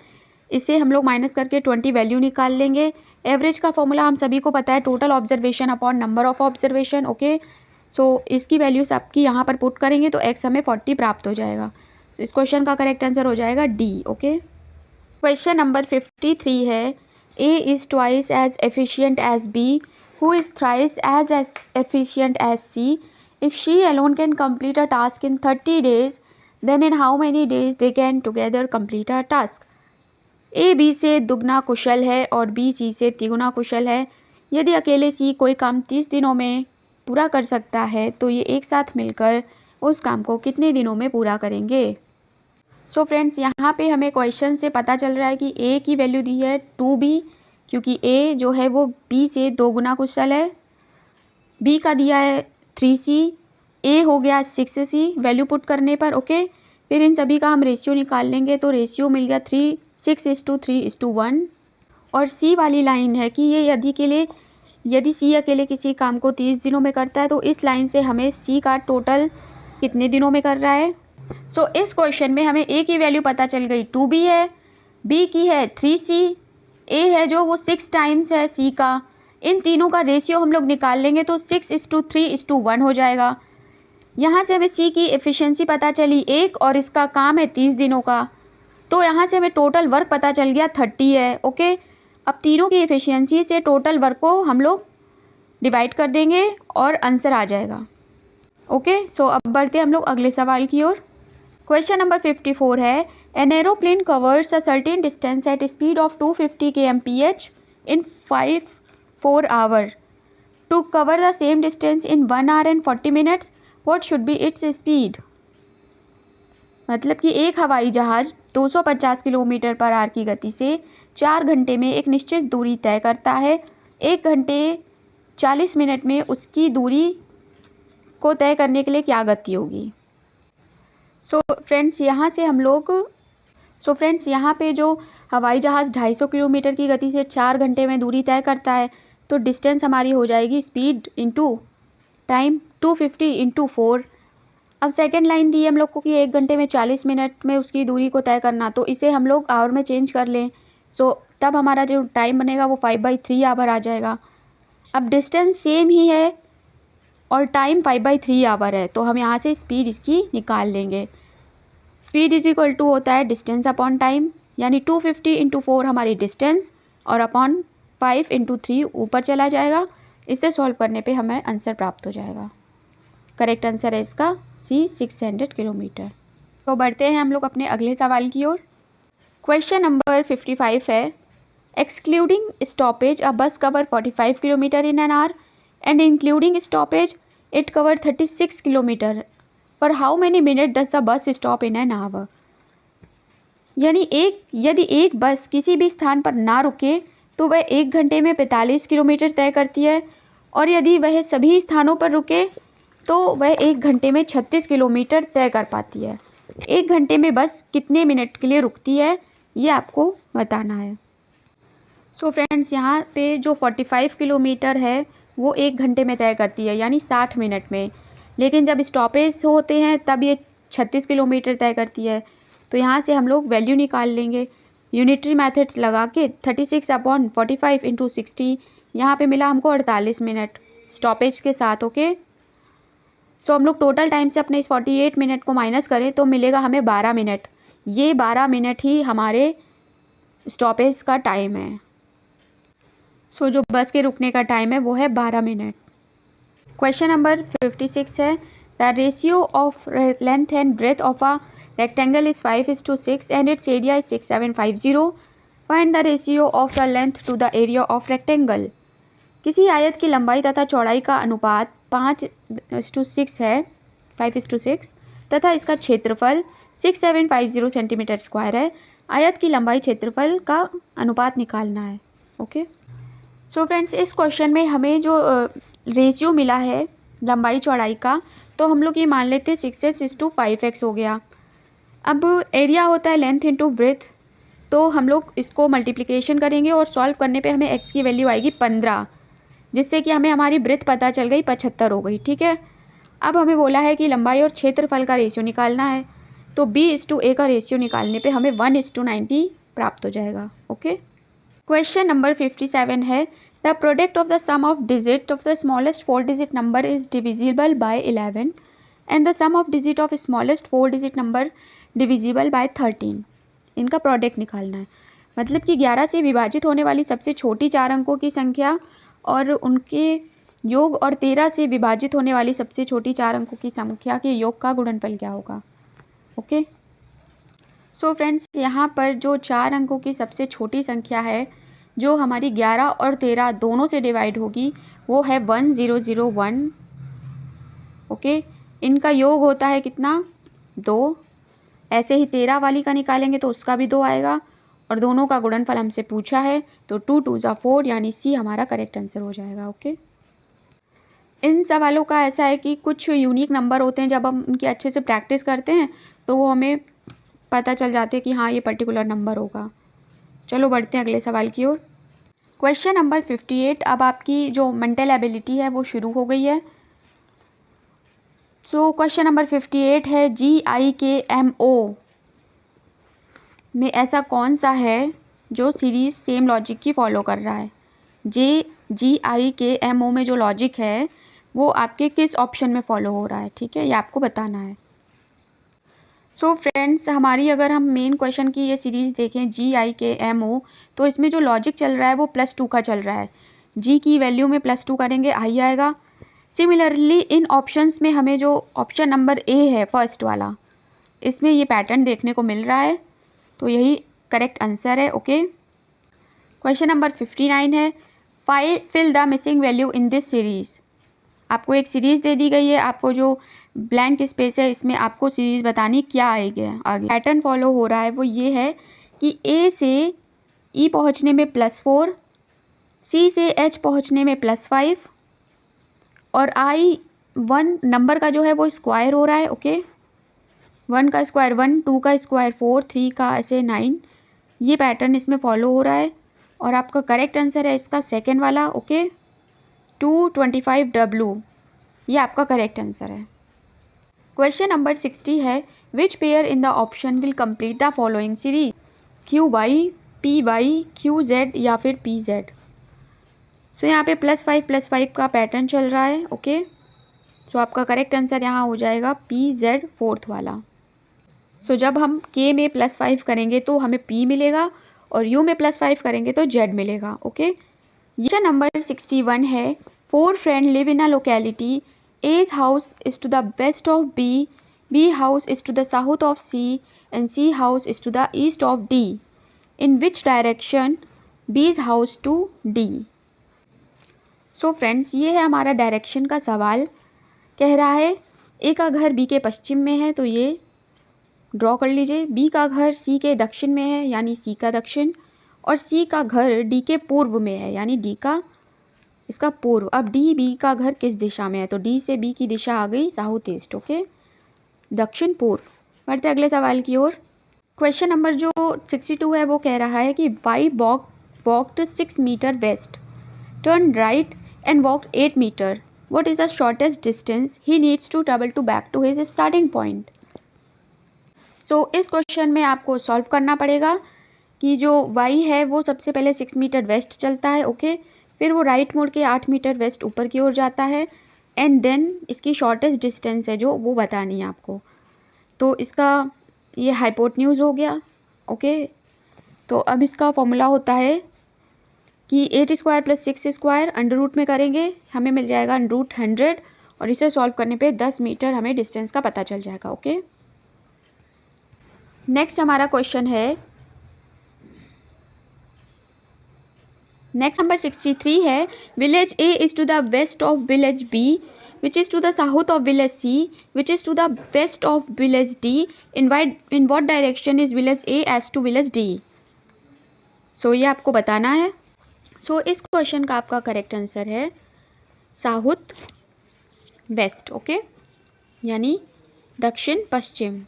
इसे हम लोग माइनस करके 20 वैल्यू निकाल लेंगे। एवरेज का फॉर्मूला हम सभी को पता है, total observation upon number of observation. Okay, so इसकी वैल्यूज आपकी यहाँ पर पुट करेंगे तो एक्स हमें 40 प्राप्त हो जाएगा। तो इस क्वेश्चन का करेक्ट आंसर हो जाएगा डी। ओके, क्वेश्चन नंबर 53 है, A is twice as efficient as B, who is thrice as efficient as C. If she alone can complete a task in 30 days, then in how many days they can together complete a task. A B से दुगना कुशल है और B C से तिगुना कुशल है। यदि अकेले सी कोई काम 30 दिनों में पूरा कर सकता है तो ये एक साथ मिलकर उस काम को कितने दिनों में पूरा करेंगे। सो फ्रेंड्स, यहाँ पे हमें क्वेश्चन से पता चल रहा है कि ए की वैल्यू दी है 2b, क्योंकि ए जो है वो बी से 2 गुना कुशल है। बी का दिया है 3c, ए हो गया 6c वैल्यू पुट करने पर। ओके, फिर इन सभी का हम रेशियो निकाल लेंगे तो रेशियो मिल गया 6:3:1। और सी वाली लाइन है कि ये यदि सी अकेले किसी काम को 30 दिनों में करता है तो इस लाइन से हमें सी का टोटल कितने दिनों में कर रहा है। सो इस क्वेश्चन में हमें ए की वैल्यू पता चल गई 2b है, बी की है 3c, ए है जो वो 6 टाइम्स है सी का। इन तीनों का रेशियो हम लोग निकाल लेंगे तो 6:3:1 हो जाएगा। यहाँ से हमें सी की एफिशिएंसी पता चली 1 और इसका काम है 30 दिनों का, तो यहाँ से हमें टोटल वर्क पता चल गया 30 है। ओके, अब तीनों की एफिशिएंसी से टोटल वर्क को हम लोग डिवाइड कर देंगे और आंसर आ जाएगा। ओके, सो अब बढ़ते हम लोग अगले सवाल की ओर। क्वेश्चन नंबर 54 है, an aeroplane covers a certain distance at speed of 250 kmph in 4 hours। To cover the same distance in 1 hour and 40 minutes, what should be its speed. मतलब कि एक हवाई जहाज़ 250 किलोमीटर पर आवर की गति से 4 घंटे में एक निश्चित दूरी तय करता है। 1 घंटे 40 मिनट में उसकी दूरी को तय करने के लिए क्या गति होगी। सो फ्रेंड्स यहाँ पे जो हवाई जहाज़ 250 किलोमीटर की गति से 4 घंटे में दूरी तय करता है, तो डिस्टेंस हमारी हो जाएगी स्पीड इंटू टाइम 250 इंटू 4। अब सेकेंड लाइन दी है हम लोग को कि 1 घंटे में 40 मिनट में उसकी दूरी को तय करना, तो इसे हम लोग आवर में चेंज कर लें। तब हमारा जो टाइम बनेगा वो 5/3 आवर आ जाएगा। अब डिस्टेंस सेम ही है और टाइम 5/3 आवर है, तो हम यहाँ से स्पीड इसकी निकाल लेंगे। स्पीड इज इक्वल टू होता है डिस्टेंस अपॉन टाइम, यानी 250 इंटू 4 हमारी डिस्टेंस और अपॉन 5 इंटू 3 ऊपर चला जाएगा। इसे सॉल्व करने पे हमें आंसर प्राप्त हो जाएगा। करेक्ट आंसर है इसका सी 600 किलोमीटर। तो बढ़ते हैं हम लोग अपने अगले सवाल की ओर। क्वेश्चन नंबर 55 है, एक्सक्लूडिंग स्टॉपेज अ बस cover 45 kilometre in an hour and including stoppage it cover 36 kilometre. For how many minute does the bus stop in an hour. यानी यदि एक बस किसी भी स्थान पर ना रुके तो वह 1 घंटे में 45 किलोमीटर तय करती है, और यदि वह सभी स्थानों पर रुके तो वह 1 घंटे में 36 किलोमीटर तय कर पाती है। 1 घंटे में बस कितने मिनट के लिए रुकती है, ये आपको बताना है। सो फ्रेंड्स, यहाँ पे जो 45 किलोमीटर है वो 1 घंटे में तय करती है, यानी 60 मिनट में। लेकिन जब स्टॉपेज होते हैं तब ये 36 किलोमीटर तय करती है। तो यहाँ से हम लोग वैल्यू निकाल लेंगे यूनिटरी मेथड्स लगा के। 36/45 इंटू 60, यहाँ पे मिला हमको 48 मिनट स्टॉपेज के साथ। ओके, सो हम लोग टोटल टाइम से अपने इस 48 मिनट को माइनस करें तो मिलेगा हमें 12 मिनट। ये 12 मिनट ही हमारे स्टॉपेज का टाइम है। सो जो बस के रुकने का टाइम है वो है 12 मिनट। क्वेश्चन नंबर 56 है, the ratio of length and breadth of a rectangle is 5:6 and its area is 6750। Find the ratio of the length to the area of rectangle. किसी आयत की लंबाई तथा चौड़ाई का अनुपात 5:6 है, 5:6, तथा इसका क्षेत्रफल 6750 सेंटीमीटर स्क्वायर है। आयत की लंबाई क्षेत्रफल का अनुपात निकालना है। ओके, सो फ्रेंड्स, इस क्वेश्चन में हमें जो रेशियो मिला है लंबाई चौड़ाई का, तो हम लोग ये मान लेते हैं 6s/5x हो गया। अब एरिया होता है लेंथ इंटू ब्रेथ, तो हम लोग इसको मल्टीप्लिकेशन करेंगे और सॉल्व करने पे हमें x की वैल्यू आएगी 15, जिससे कि हमें हमारी ब्रेथ पता चल गई 75 हो गई। ठीक है, अब हमें बोला है कि लंबाई और क्षेत्रफल का रेशियो निकालना है, तो b/a का रेशियो निकालने पे हमें 1:90 प्राप्त हो जाएगा। ओके, क्वेश्चन नंबर 57 है, the product of the sum of digit of the smallest 4 digit number is divisible by 11 and the sum of digit of smallest 4 digit number divisible by 13। इनका product निकालना है। मतलब कि 11 से विभाजित होने वाली सबसे छोटी 4 अंकों की संख्या और उनके योग और 13 से विभाजित होने वाली सबसे छोटी 4 अंकों की संख्या के योग का गुणनफल क्या होगा। ओके, सो फ्रेंड्स, यहाँ पर जो 4 अंकों की सबसे छोटी संख्या है जो हमारी 11 और 13 दोनों से डिवाइड होगी, वो है 1001। ओके, इनका योग होता है कितना, 2। ऐसे ही 13 वाली का निकालेंगे तो उसका भी 2 आएगा, और दोनों का गुणनफल हमसे पूछा है, तो 2×2=4, यानी सी हमारा करेक्ट आंसर हो जाएगा। ओके, इन सवालों का ऐसा है कि कुछ यूनिक नंबर होते हैं, जब हम उनकी अच्छे से प्रैक्टिस करते हैं तो वो हमें पता चल जाते हैं कि हाँ ये पर्टिकुलर नंबर होगा। चलो बढ़ते हैं अगले सवाल की ओर। Question number 58। अब आपकी जो मेंटल एबिलिटी है वो शुरू हो गई है। सो क्वेश्चन नंबर 58 है, GIKMO में ऐसा कौन सा है जो सीरीज सेम लॉजिक की फॉलो कर रहा है। GIKMO में जो लॉजिक है वो आपके किस ऑप्शन में फॉलो हो रहा है, ठीक है, ये आपको बताना है। सो फ्रेंड्स, हमारी अगर हम मेन क्वेश्चन की ये सीरीज़ देखें GIKMO, तो इसमें जो लॉजिक चल रहा है वो +2 का चल रहा है। G की वैल्यू में +2 करेंगे I आएगा। सिमिलरली इन ऑप्शंस में हमें जो ऑप्शन नंबर A है फर्स्ट वाला, इसमें ये पैटर्न देखने को मिल रहा है, तो यही करेक्ट आंसर है। ओके, क्वेश्चन नंबर 59 है, fill the missing value in this series. आपको एक सीरीज़ दे दी गई है, आपको जो ब्लैंक स्पेस है, इसमें आपको सीरीज़ बतानी क्या आएगी आगे। पैटर्न फॉलो हो रहा है वो ये है कि ए से ई पहुंचने में +4, सी से एच पहुंचने में +5 और I1 नंबर का जो है वो स्क्वायर हो रहा है। ओके, 1 का स्क्वायर 1, 2 का स्क्वायर 4, 3 का ऐसे 9। ये पैटर्न इसमें फॉलो हो रहा है और आपका करेक्ट आंसर है इसका सेकेंड वाला। ओके, 225W ये आपका करेक्ट आंसर है। क्वेश्चन नंबर 60 है, which pair in the option will complete the following series, QY, PY, QZ या फिर PZ। सो यहाँ पे +5 का पैटर्न चल रहा है। ओके, सो आपका करेक्ट आंसर यहाँ हो जाएगा PZ फोर्थ वाला। सो जब हम K में +5 करेंगे तो हमें P मिलेगा और U में +5 करेंगे तो Z मिलेगा। ओके, क्वेश्चन नंबर 61 है, 4 friend live in a locality, A's house is to the west of B, B house is to the south of C and C house is to the east of D. In which direction B's house to D? So friends, ये है हमारा direction का सवाल। कह रहा है ए का घर बी के पश्चिम में है तो ये ड्रॉ कर लीजिए, बी का घर सी के दक्षिण में है यानी सी का दक्षिण, और सी का घर डी के पूर्व में है यानी डी का इसका पूर्व। अब डी बी का घर किस दिशा में है, तो डी से बी की दिशा आ गई साउथ ईस्ट। ओके, दक्षिण पूर्व। बढ़ते अगले सवाल की ओर। क्वेश्चन नंबर जो 62 है वो कह रहा है कि Y walked 6 metre west, turn right and walked 8 meter. What is the shortest distance he needs to travel to back to his starting point? So इस क्वेश्चन में आपको सॉल्व करना पड़ेगा कि जो y है वो सबसे पहले 6 मीटर वेस्ट चलता है। ओके, फिर वो राइट मोड़ के 8 मीटर वेस्ट ऊपर की ओर जाता है एंड देन इसकी शॉर्टेस्ट डिस्टेंस है जो वो बतानी है आपको। तो इसका ये हाइपोटेन्यूज हो गया। ओके, तो अब इसका फॉर्मूला होता है कि 8 स्क्वायर + 6 स्क्वायर अंडर रूट में करेंगे, हमें मिल जाएगा √100 और इसे सॉल्व करने पे 10 मीटर हमें डिस्टेंस का पता चल जाएगा। ओके, नेक्स्ट हमारा क्वेश्चन है, नेक्स्ट नंबर 63 है, village A is to the west of village B which is to the south of village C which is to the west of village D, in what direction is village A as to village D. So ये आपको बताना है। So इस question का आपका correct answer है south west. Okay, यानी दक्षिण पश्चिम।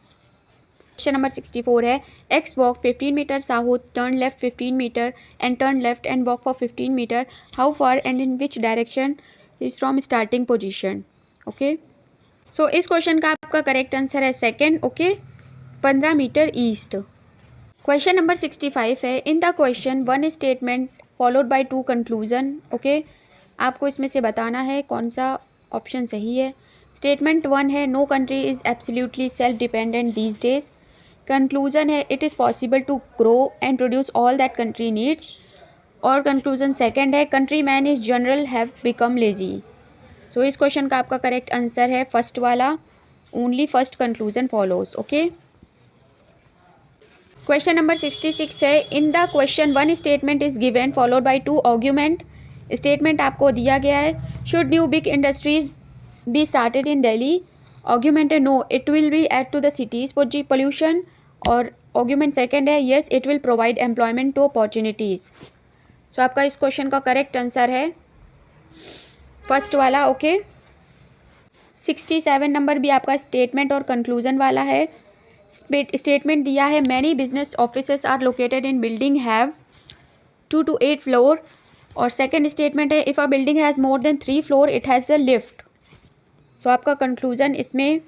क्वेश्चन नंबर 64 है, X walk 15 metre south, turn left 15 metre and turn left and walk for 15 metre, how far and in which direction is from starting position. Okay, so इस question का आपका correct answer है second. Okay, 15 metre east. Question number 65 है, in the question one statement followed by 2 conclusion. Okay, आपको इसमें से बताना है कौन सा ऑप्शन सही है। स्टेटमेंट 1 है, no country is absolutely self dependent these days. Conclusion है, it is possible to grow and produce all that country needs. और कंक्लूजन सेकंड है, country man is general have become lazy. So इस question का आपका correct answer है first वाला, only first conclusion follows. Okay, question number 66 है, in the question one statement is given followed by 2 argument. Statement आपको दिया गया है, should new big industries be started in Delhi. Argument है, no it will be add to the cities pollution. और argument second है, yes it will provide employment to opportunities. So आपका इस question का करेक्ट आंसर है फर्स्ट वाला। Okay, 67 number भी आपका स्टेटमेंट और कंक्लूजन वाला है। स्टेटमेंट दिया है, many business offices are located in building have 2 to 8 floor. और सेकंड स्टेटमेंट है, if a building has more than 3 floor it has a lift. So आपका कंक्लूजन इसमें,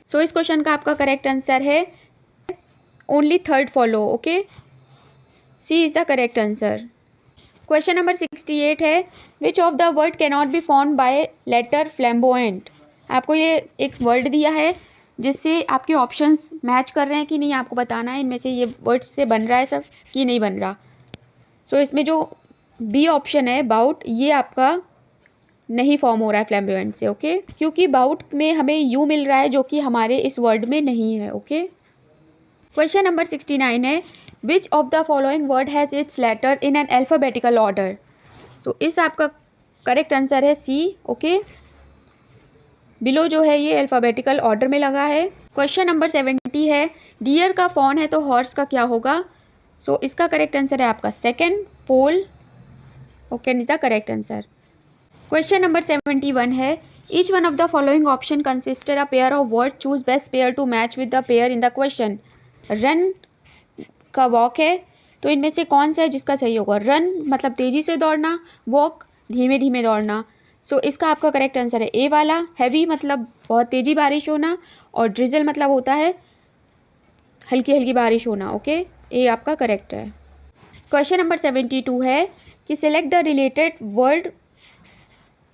सो इस क्वेश्चन का आपका करेक्ट आंसर है only third follow. Okay, C is the correct answer. Question number 68 है, which of the word cannot be found by letter flamboyant. आपको ये एक वर्ड दिया है जिससे आपके ऑप्शंस मैच कर रहे हैं कि नहीं, आपको बताना है इनमें से ये वर्ड्स से बन रहा है सब कि नहीं बन रहा। सो इसमें जो बी ऑप्शन है बाउट, ये आपका नहीं फॉर्म हो रहा है फ्लैम्बोएंट से। ओके, क्योंकि बाउट में हमें यू मिल रहा है जो कि हमारे इस वर्ड में नहीं है। ओके, क्वेश्चन नंबर 69 है, which of the following word has its letter in an alphabetical order. So इस आपका करेक्ट आंसर है सी। ओके, बिलो जो है ये अल्फ़ाबेटिकल ऑर्डर में लगा है। क्वेश्चन नंबर 70 है, डियर का फॉन है तो हॉर्स का क्या होगा? सो इसका करेक्ट आंसर है आपका सेकंड, फोल। Okay, is the correct answer. Question number 71 है, each one of the following option consisted a pair of word, choose best pair to match with the pair in the question. Run का walk है, तो इनमें से कौन सा है जिसका सही होगा? रन मतलब तेज़ी से दौड़ना, वॉक धीमे धीमे दौड़ना। सो इसका आपका करेक्ट आंसर है ए वाला। हैवी मतलब बहुत तेज़ी बारिश होना, और ड्रिजल मतलब होता है हल्की हल्की बारिश होना। ओके, ए आपका करेक्ट है। क्वेश्चन नंबर 72 है कि select the related word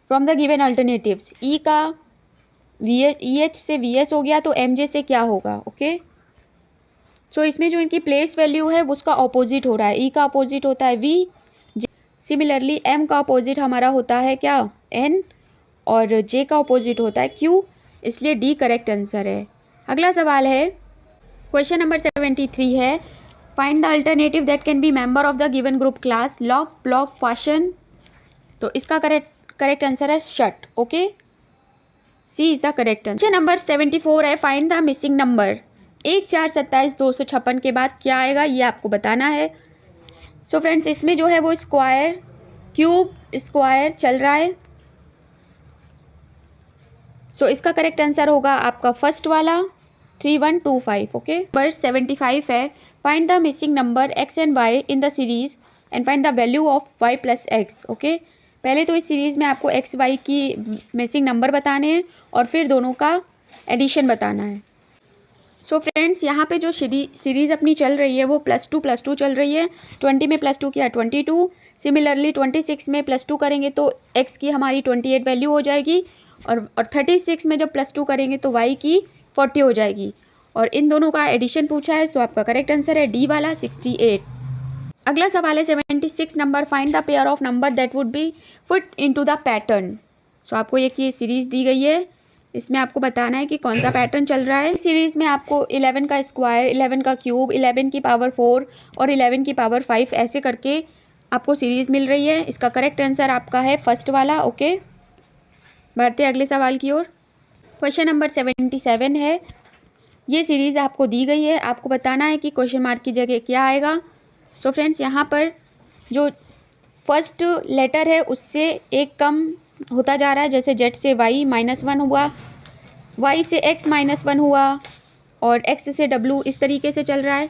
from the given alternatives. E का ई एच से वी एस हो गया, तो एम जे से क्या होगा? ओके, सो इसमें जो इनकी प्लेस वैल्यू है उसका अपोजिट हो रहा है। ई का अपोजिट होता है वी, सिमिलरली एम का अपोजिट हमारा होता है क्या? एन, और जे का अपोजिट होता है क्यू, इसलिए डी करेक्ट आंसर है। अगला सवाल है, क्वेश्चन नंबर 73 है, find the alternative that can be member of the given group class, lock, block, fashion. तो इसका करेक्ट आंसर है shut. Okay, C is the correct answer. Question number 74 है, find the missing number. 1, 4, 27, 256 के बाद क्या आएगा ये आपको बताना है। सो फ्रेंड्स, इसमें जो है वो स्क्वायर, क्यूब, स्क्वायर चल रहा है। सो इसका करेक्ट आंसर होगा आपका फर्स्ट वाला 3125। ओके, नंबर 75 है, find the missing number x and y in the series and find the value of y plus x. Okay, पहले तो इस सीरीज़ में आपको x y की मिसिंग नंबर बताने हैं और फिर दोनों का एडिशन बताना है। सो फ्रेंड्स, यहाँ पे जो सीरीज़ अपनी चल रही है वो +2 चल रही है। 20 में +2 किया 22, सिमिलरली 26 में +2 करेंगे तो x की हमारी 28 वैल्यू हो जाएगी, और 36 में जब +2 करेंगे तो y की 40 हो जाएगी, और इन दोनों का एडिशन पूछा है। सो आपका करेक्ट आंसर है डी वाला 68। अगला सवाल है 76 number, find the pair of number that would be fit into the pattern. So आपको ये सीरीज़ दी गई है, इसमें आपको बताना है कि कौन सा पैटर्न चल रहा है। इस सीरीज़ में आपको 11 का स्क्वायर, 11 का क्यूब, 11 की पावर 4 और 11 की पावर 5 ऐसे करके आपको सीरीज़ मिल रही है। इसका करेक्ट आंसर आपका है फर्स्ट वाला। ओके, बढ़ते हैं अगले सवाल की ओर। क्वेश्चन नंबर 77 है, ये सीरीज़ आपको दी गई है, आपको बताना है कि क्वेश्चन मार्क की जगह क्या आएगा। सो फ्रेंड्स, यहाँ पर जो फर्स्ट लेटर है उससे एक कम होता जा रहा है, जैसे जेड से वाई -1 हुआ, वाई से एक्स -1 हुआ, और एक्स से डब्लू, इस तरीके से चल रहा है।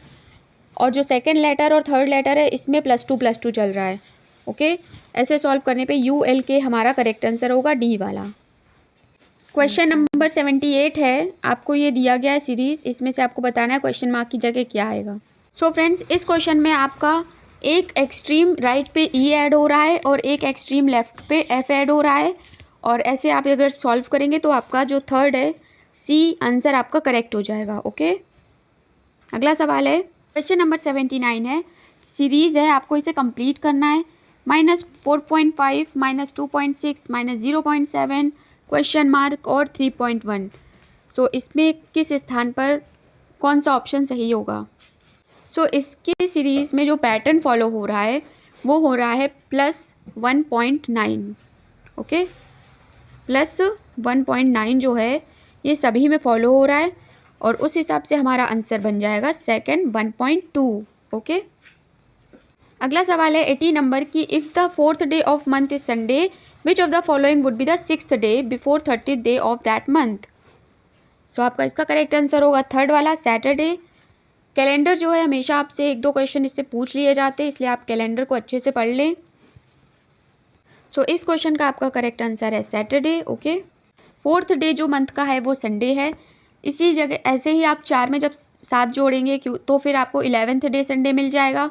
और जो सेकंड लेटर और थर्ड लेटर है इसमें +2 चल रहा है। ओके, ऐसे सॉल्व करने पे यू एल के हमारा करेक्ट आंसर होगा डी वाला। क्वेश्चन नंबर 78 है, आपको ये दिया गया है सीरीज़, इसमें से आपको बताना है क्वेश्चन मार्क की जगह क्या आएगा। सो फ्रेंड्स, इस क्वेश्चन में आपका एक एक्सट्रीम राइट पे ई ऐड हो रहा है और एक एक्सट्रीम लेफ्ट पे एफ ऐड हो रहा है, और ऐसे आप अगर सॉल्व करेंगे तो आपका जो थर्ड है सी आंसर आपका करेक्ट हो जाएगा। ओके, अगला सवाल है, क्वेश्चन नंबर 79 है, सीरीज़ है, आपको इसे कंप्लीट करना है। -4.5, -2.6, -0.7, क्वेश्चन मार्क और 3.1। सो इसमें किस स्थान पर कौन सा ऑप्शन सही होगा? सो इसके सीरीज़ में जो पैटर्न फॉलो हो रहा है वो हो रहा है +1.9। ओके, +1.9 जो है ये सभी में फॉलो हो रहा है, और उस हिसाब से हमारा आंसर बन जाएगा सेकंड 1.2। ओके, अगला सवाल है 80 नंबर की, if the 4th day of month is Sunday, which of the following would be the 6th day before 30th day of that month. So आपका इसका करेक्ट आंसर होगा थर्ड वाला, सैटरडे। कैलेंडर जो है हमेशा आपसे 1-2 क्वेश्चन इससे पूछ लिए जाते हैं, इसलिए आप कैलेंडर को अच्छे से पढ़ लें। सो इस क्वेश्चन का आपका करेक्ट आंसर है सैटरडे। ओके, 4th डे जो मंथ का है वो संडे है। इसी जगह ऐसे ही आप 4 में जब 7 जोड़ेंगे तो फिर आपको 11th डे संडे मिल जाएगा।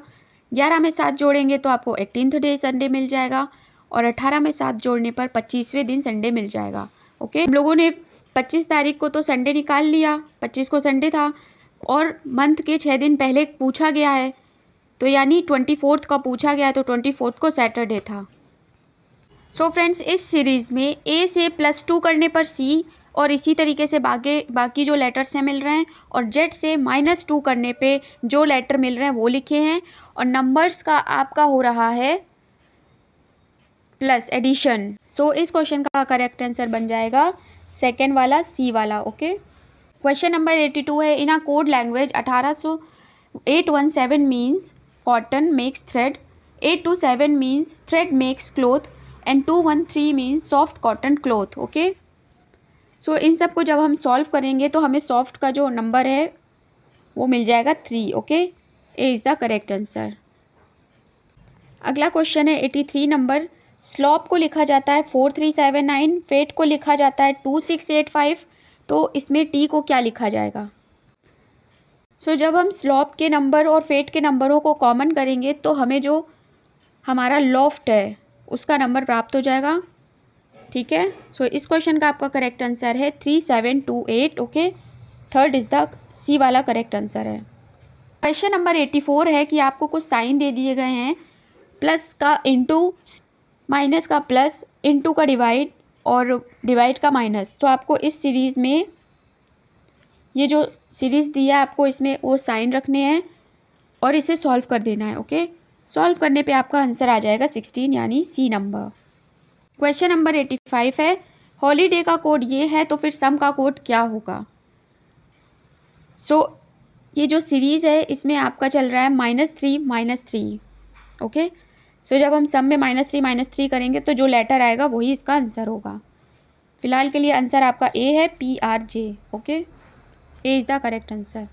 11 में 7 जोड़ेंगे तो आपको 18th डे संडे मिल जाएगा, और 18 में 7 जोड़ने पर 25वें दिन संडे मिल जाएगा। ओके, हम लोगों ने 25 तारीख को तो संडे निकाल लिया, 25 को संडे था, और मंथ के 6 दिन पहले पूछा गया है, तो यानी 24th का पूछा गया है, तो 24th को सैटरडे था। सो फ्रेंड्स, इस सीरीज़ में ए से +2 करने पर सी, और इसी तरीके से बाकी जो लेटर्स हैं मिल रहे हैं, और जेड से -2 करने पे जो लेटर मिल रहे हैं वो लिखे हैं, और नंबर्स का आपका हो रहा है प्लस एडिशन। सो इस क्वेश्चन का करेक्ट आंसर बन जाएगा सेकेंड वाला सी वाला। ओके। क्वेश्चन नंबर 82 है, in a code language 817 means cotton makes thread, 827 means thread makes cloth and 213 means soft cotton cloth. Okay. So इन सब को जब हम सॉल्व करेंगे तो हमें सॉफ्ट का जो नंबर है वो मिल जाएगा 3। Okay. A is the correct answer. अगला क्वेश्चन है 83 नंबर, स्लॉप को लिखा जाता है 4379, फेट को लिखा जाता है 2685, तो इसमें टी को क्या लिखा जाएगा? सो जब हम स्लॉप के नंबर और फेट के नंबरों को कॉमन करेंगे तो हमें जो हमारा लॉफ्ट है उसका नंबर प्राप्त हो जाएगा। ठीक है। सो इस क्वेश्चन का आपका करेक्ट आंसर है 3728। ओके। थर्ड इज़ द सी वाला करेक्ट आंसर है। क्वेश्चन नंबर 84 है कि आपको कुछ साइन दे दिए गए हैं, प्लस का इंटू, माइनस का प्लस, इंटू का डिवाइड और डिवाइड का माइनस। तो आपको इस सीरीज़ में ये जो सीरीज़ दिया है आपको इसमें वो साइन रखने हैं और इसे सॉल्व कर देना है। ओके। सॉल्व करने पे आपका आंसर आ जाएगा 16 यानी सी नंबर। क्वेश्चन नंबर 85 है, हॉलीडे का कोड ये है तो फिर सम का कोड क्या होगा? सो ये जो सीरीज़ है इसमें आपका चल रहा है -3 - 3। ओके। सो जब हम सम में -3 करेंगे तो जो लेटर आएगा वही इसका आंसर होगा। फिलहाल के लिए आंसर आपका ए है, PRJ। Okay. A is the correct answer.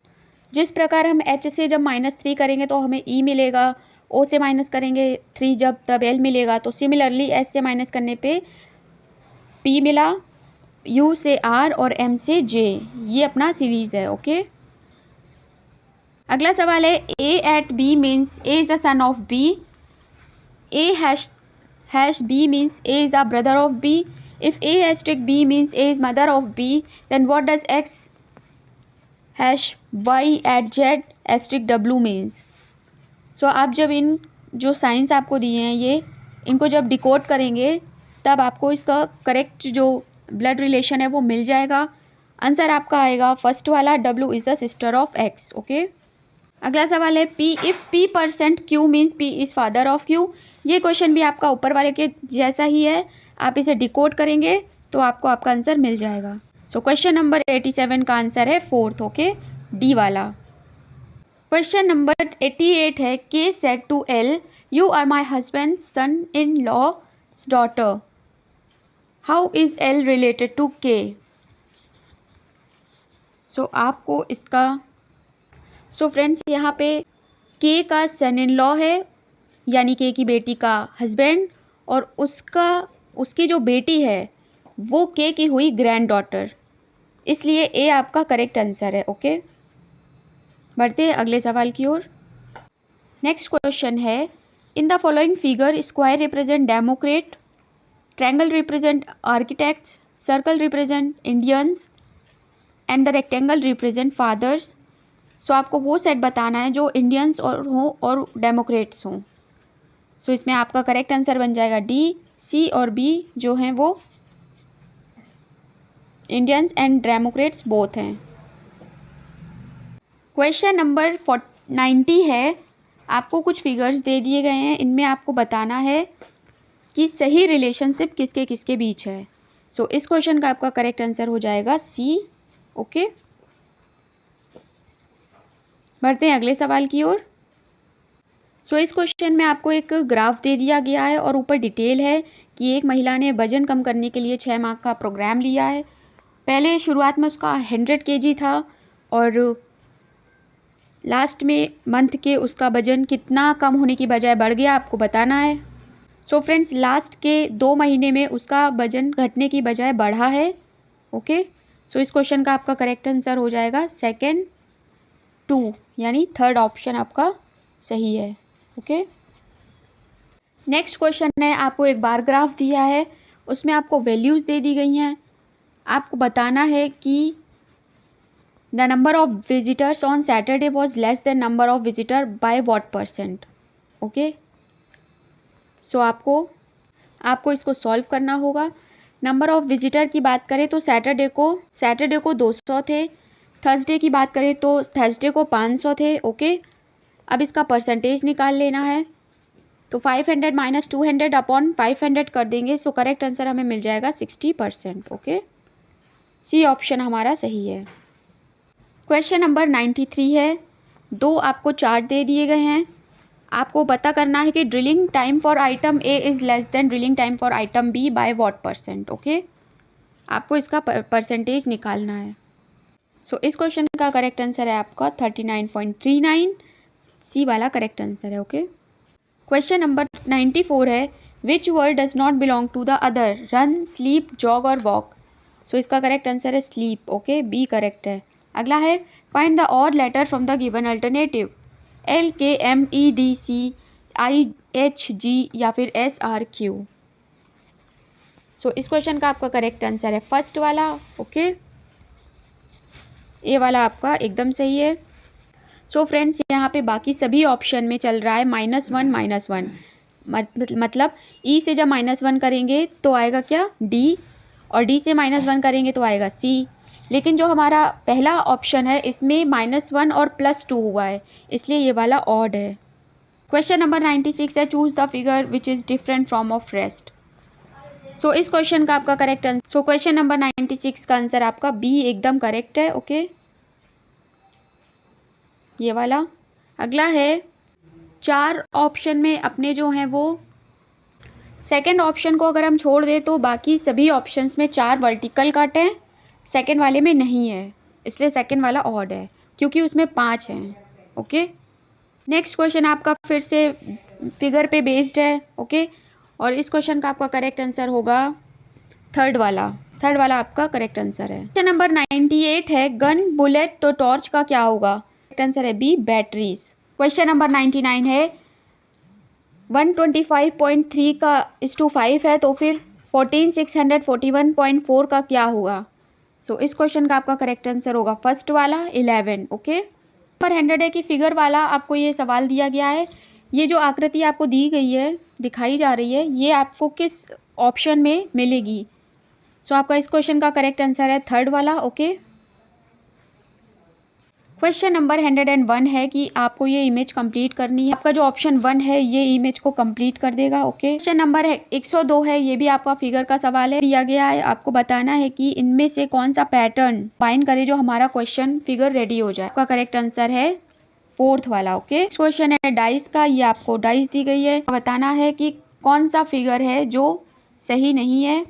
जिस प्रकार हम H से जब -3 करेंगे तो हमें E मिलेगा, O से माइनस करेंगे 3 जब तब L मिलेगा, तो सिमिलरली S से माइनस करने पे P मिला, U से R और M से J। ये अपना सीरीज़ है। ओके। अगला सवाल है, A at B means A is the son of B, A hash B means A is the brother of B. If A hashtag B means A is mother of B, then what does X hash Y at Z hashtag W means? सो आप जब इन जो science आपको दिए हैं ये इनको जब decode करेंगे तब आपको इसका करेक्ट जो ब्लड रिलेशन है वो मिल जाएगा। आंसर आपका आएगा फर्स्ट वाला, W is the sister of X। Okay. अगला सवाल है, P if P% Q means P is father of Q। ये क्वेश्चन भी आपका ऊपर वाले के जैसा ही है, आप इसे डिकोड करेंगे तो आपको आपका आंसर मिल जाएगा। सो क्वेश्चन नंबर 87 का आंसर है फोर्थ। ओके, डी वाला। क्वेश्चन नंबर 88 है, K said to L, you are my husband son in law's daughter, how is L related to K? So आपको इसका फ्रेंड्स यहाँ पे के का सन इन लॉ है यानी के की बेटी का हस्बैंड, और उसकी जो बेटी है वो के की हुई ग्रैंड डॉटर, इसलिए ए आपका करेक्ट आंसर है। ओके। बढ़ते हैं अगले सवाल की ओर। नेक्स्ट क्वेश्चन है, in the following figure square represent democrat, triangle represent architects, circle represent Indians and the rectangle represent fathers. So आपको वो सेट बताना है जो इंडियंस और डेमोक्रेट्स हों। सो इसमें आपका करेक्ट आंसर बन जाएगा डी, सी और बी जो हैं वो इंडियंस एंड डेमोक्रेट्स बोथ हैं। क्वेश्चन नंबर 90 है, आपको कुछ फिगर्स दे दिए गए हैं, इनमें आपको बताना है कि सही रिलेशनशिप किसके किसके बीच है। सो इस क्वेश्चन का आपका करेक्ट आंसर हो जाएगा सी। ओके। बढ़ते हैं अगले सवाल की ओर। सो इस क्वेश्चन में आपको एक ग्राफ दे दिया गया है और ऊपर डिटेल है कि एक महिला ने वजन कम करने के लिए 6 माह का प्रोग्राम लिया है। पहले शुरुआत में उसका 100 kg था और लास्ट में मंथ के उसका वजन कितना कम होने की बजाय बढ़ गया, आपको बताना है। सो फ्रेंड्स, लास्ट के 2 महीने में उसका वजन घटने की बजाय बढ़ा है। ओके। सो इस क्वेश्चन का आपका करेक्ट आंसर हो जाएगा सेकेंड 2 यानी थर्ड ऑप्शन आपका सही है। ओके। नेक्स्ट क्वेश्चन है, आपको एक बार ग्राफ दिया है, उसमें आपको वैल्यूज़ दे दी गई हैं, आपको बताना है कि the number of visitors on Saturday was less than number of visitor by what %। Okay. So आपको इसको सॉल्व करना होगा। नंबर ऑफ विजिटर की बात करें तो सैटरडे को 200 थे, थर्सडे की बात करें तो थर्सडे को 500 थे। ओके। अब इसका परसेंटेज निकाल लेना है, तो 500 - 200 अपॉन 500 कर देंगे। सो करेक्ट आंसर हमें मिल जाएगा 60%। ओके। सी ऑप्शन हमारा सही है। क्वेश्चन नंबर 93 है। दो आपको चार्ट दे दिए गए हैं, आपको पता करना है कि drilling time for item A is less than drilling time for item B by what percent. Okay, आपको इसका परसेंटेज निकालना है। सो इस क्वेश्चन का करेक्ट आंसर है आपका 39.39, सी वाला करेक्ट आंसर है। ओके, क्वेश्चन नंबर 94 है। Which word does not belong to the other, run, sleep, jog और वॉक। सो इसका करेक्ट आंसर है स्लीप। ओके, बी करेक्ट है। अगला है find the odd letter from the given alternative, L, K, M, E, D, C, I, H, G या फिर S, are, Q. सो इस question का आपका करेक्ट आंसर है फर्स्ट वाला। ओके, ए वाला आपका एकदम सही है। सो फ्रेंड्स, यहाँ पे बाकी सभी ऑप्शन में चल रहा है -1 मतलब ई से जब -1 करेंगे तो आएगा क्या, डी, और डी से -1 करेंगे तो आएगा सी। लेकिन जो हमारा पहला ऑप्शन है इसमें -1 और +2 हुआ है, इसलिए ये वाला ऑड है। क्वेश्चन नंबर 96 है। Choose the figure which is different from of rest. So इस क्वेश्चन का आपका correct answer, so question number 96 का आंसर आपका बी एकदम करेक्ट है। ओके, ये वाला। अगला है, चार ऑप्शन में अपने जो हैं वो सेकंड ऑप्शन को अगर हम छोड़ दें तो बाकी सभी ऑप्शंस में 4 वर्टिकल कट हैं, सेकंड वाले में नहीं है, इसलिए सेकंड वाला ऑड है क्योंकि उसमें 5 हैं। ओके, नेक्स्ट क्वेश्चन आपका फिर से फिगर पे बेस्ड है। ओके, और इस क्वेश्चन का आपका करेक्ट आंसर होगा थर्ड वाला आपका करेक्ट आंसर है। क्वेश्चन नंबर 98 है। गन, बुलेट तो टॉर्च का क्या होगा। करेक्ट आंसर है बी, बैटरीज। क्वेश्चन नंबर 99 है। 125.3 का /5 है तो फिर 14641.4 का क्या होगा। सो इस क्वेश्चन का आपका करेक्ट आंसर होगा फर्स्ट वाला 11। ओके, नंबर 100 है कि फिगर वाला आपको ये सवाल दिया गया है, ये जो आकृति आपको दी गई है, दिखाई जा रही है, ये आपको किस ऑप्शन में मिलेगी। सो आपका इस क्वेश्चन का करेक्ट आंसर है थर्ड वाला। ओके, क्वेश्चन नंबर 101 है कि आपको ये इमेज कंप्लीट करनी है। आपका जो ऑप्शन 1 है ये इमेज को कंप्लीट कर देगा। ओके, क्वेश्चन नंबर 102 है। ये भी आपका फिगर का सवाल है, दिया गया है, आपको बताना है कि इनमें से कौन सा पैटर्न फाइंड करे जो हमारा क्वेश्चन फिगर रेडी हो जाए। आपका करेक्ट आंसर है फोर्थ वाला। ओके, क्वेश्चन है डाइस का, ये आपको डाइस दी गई है, बताना है कि कौन सा फिगर है जो सही नहीं है।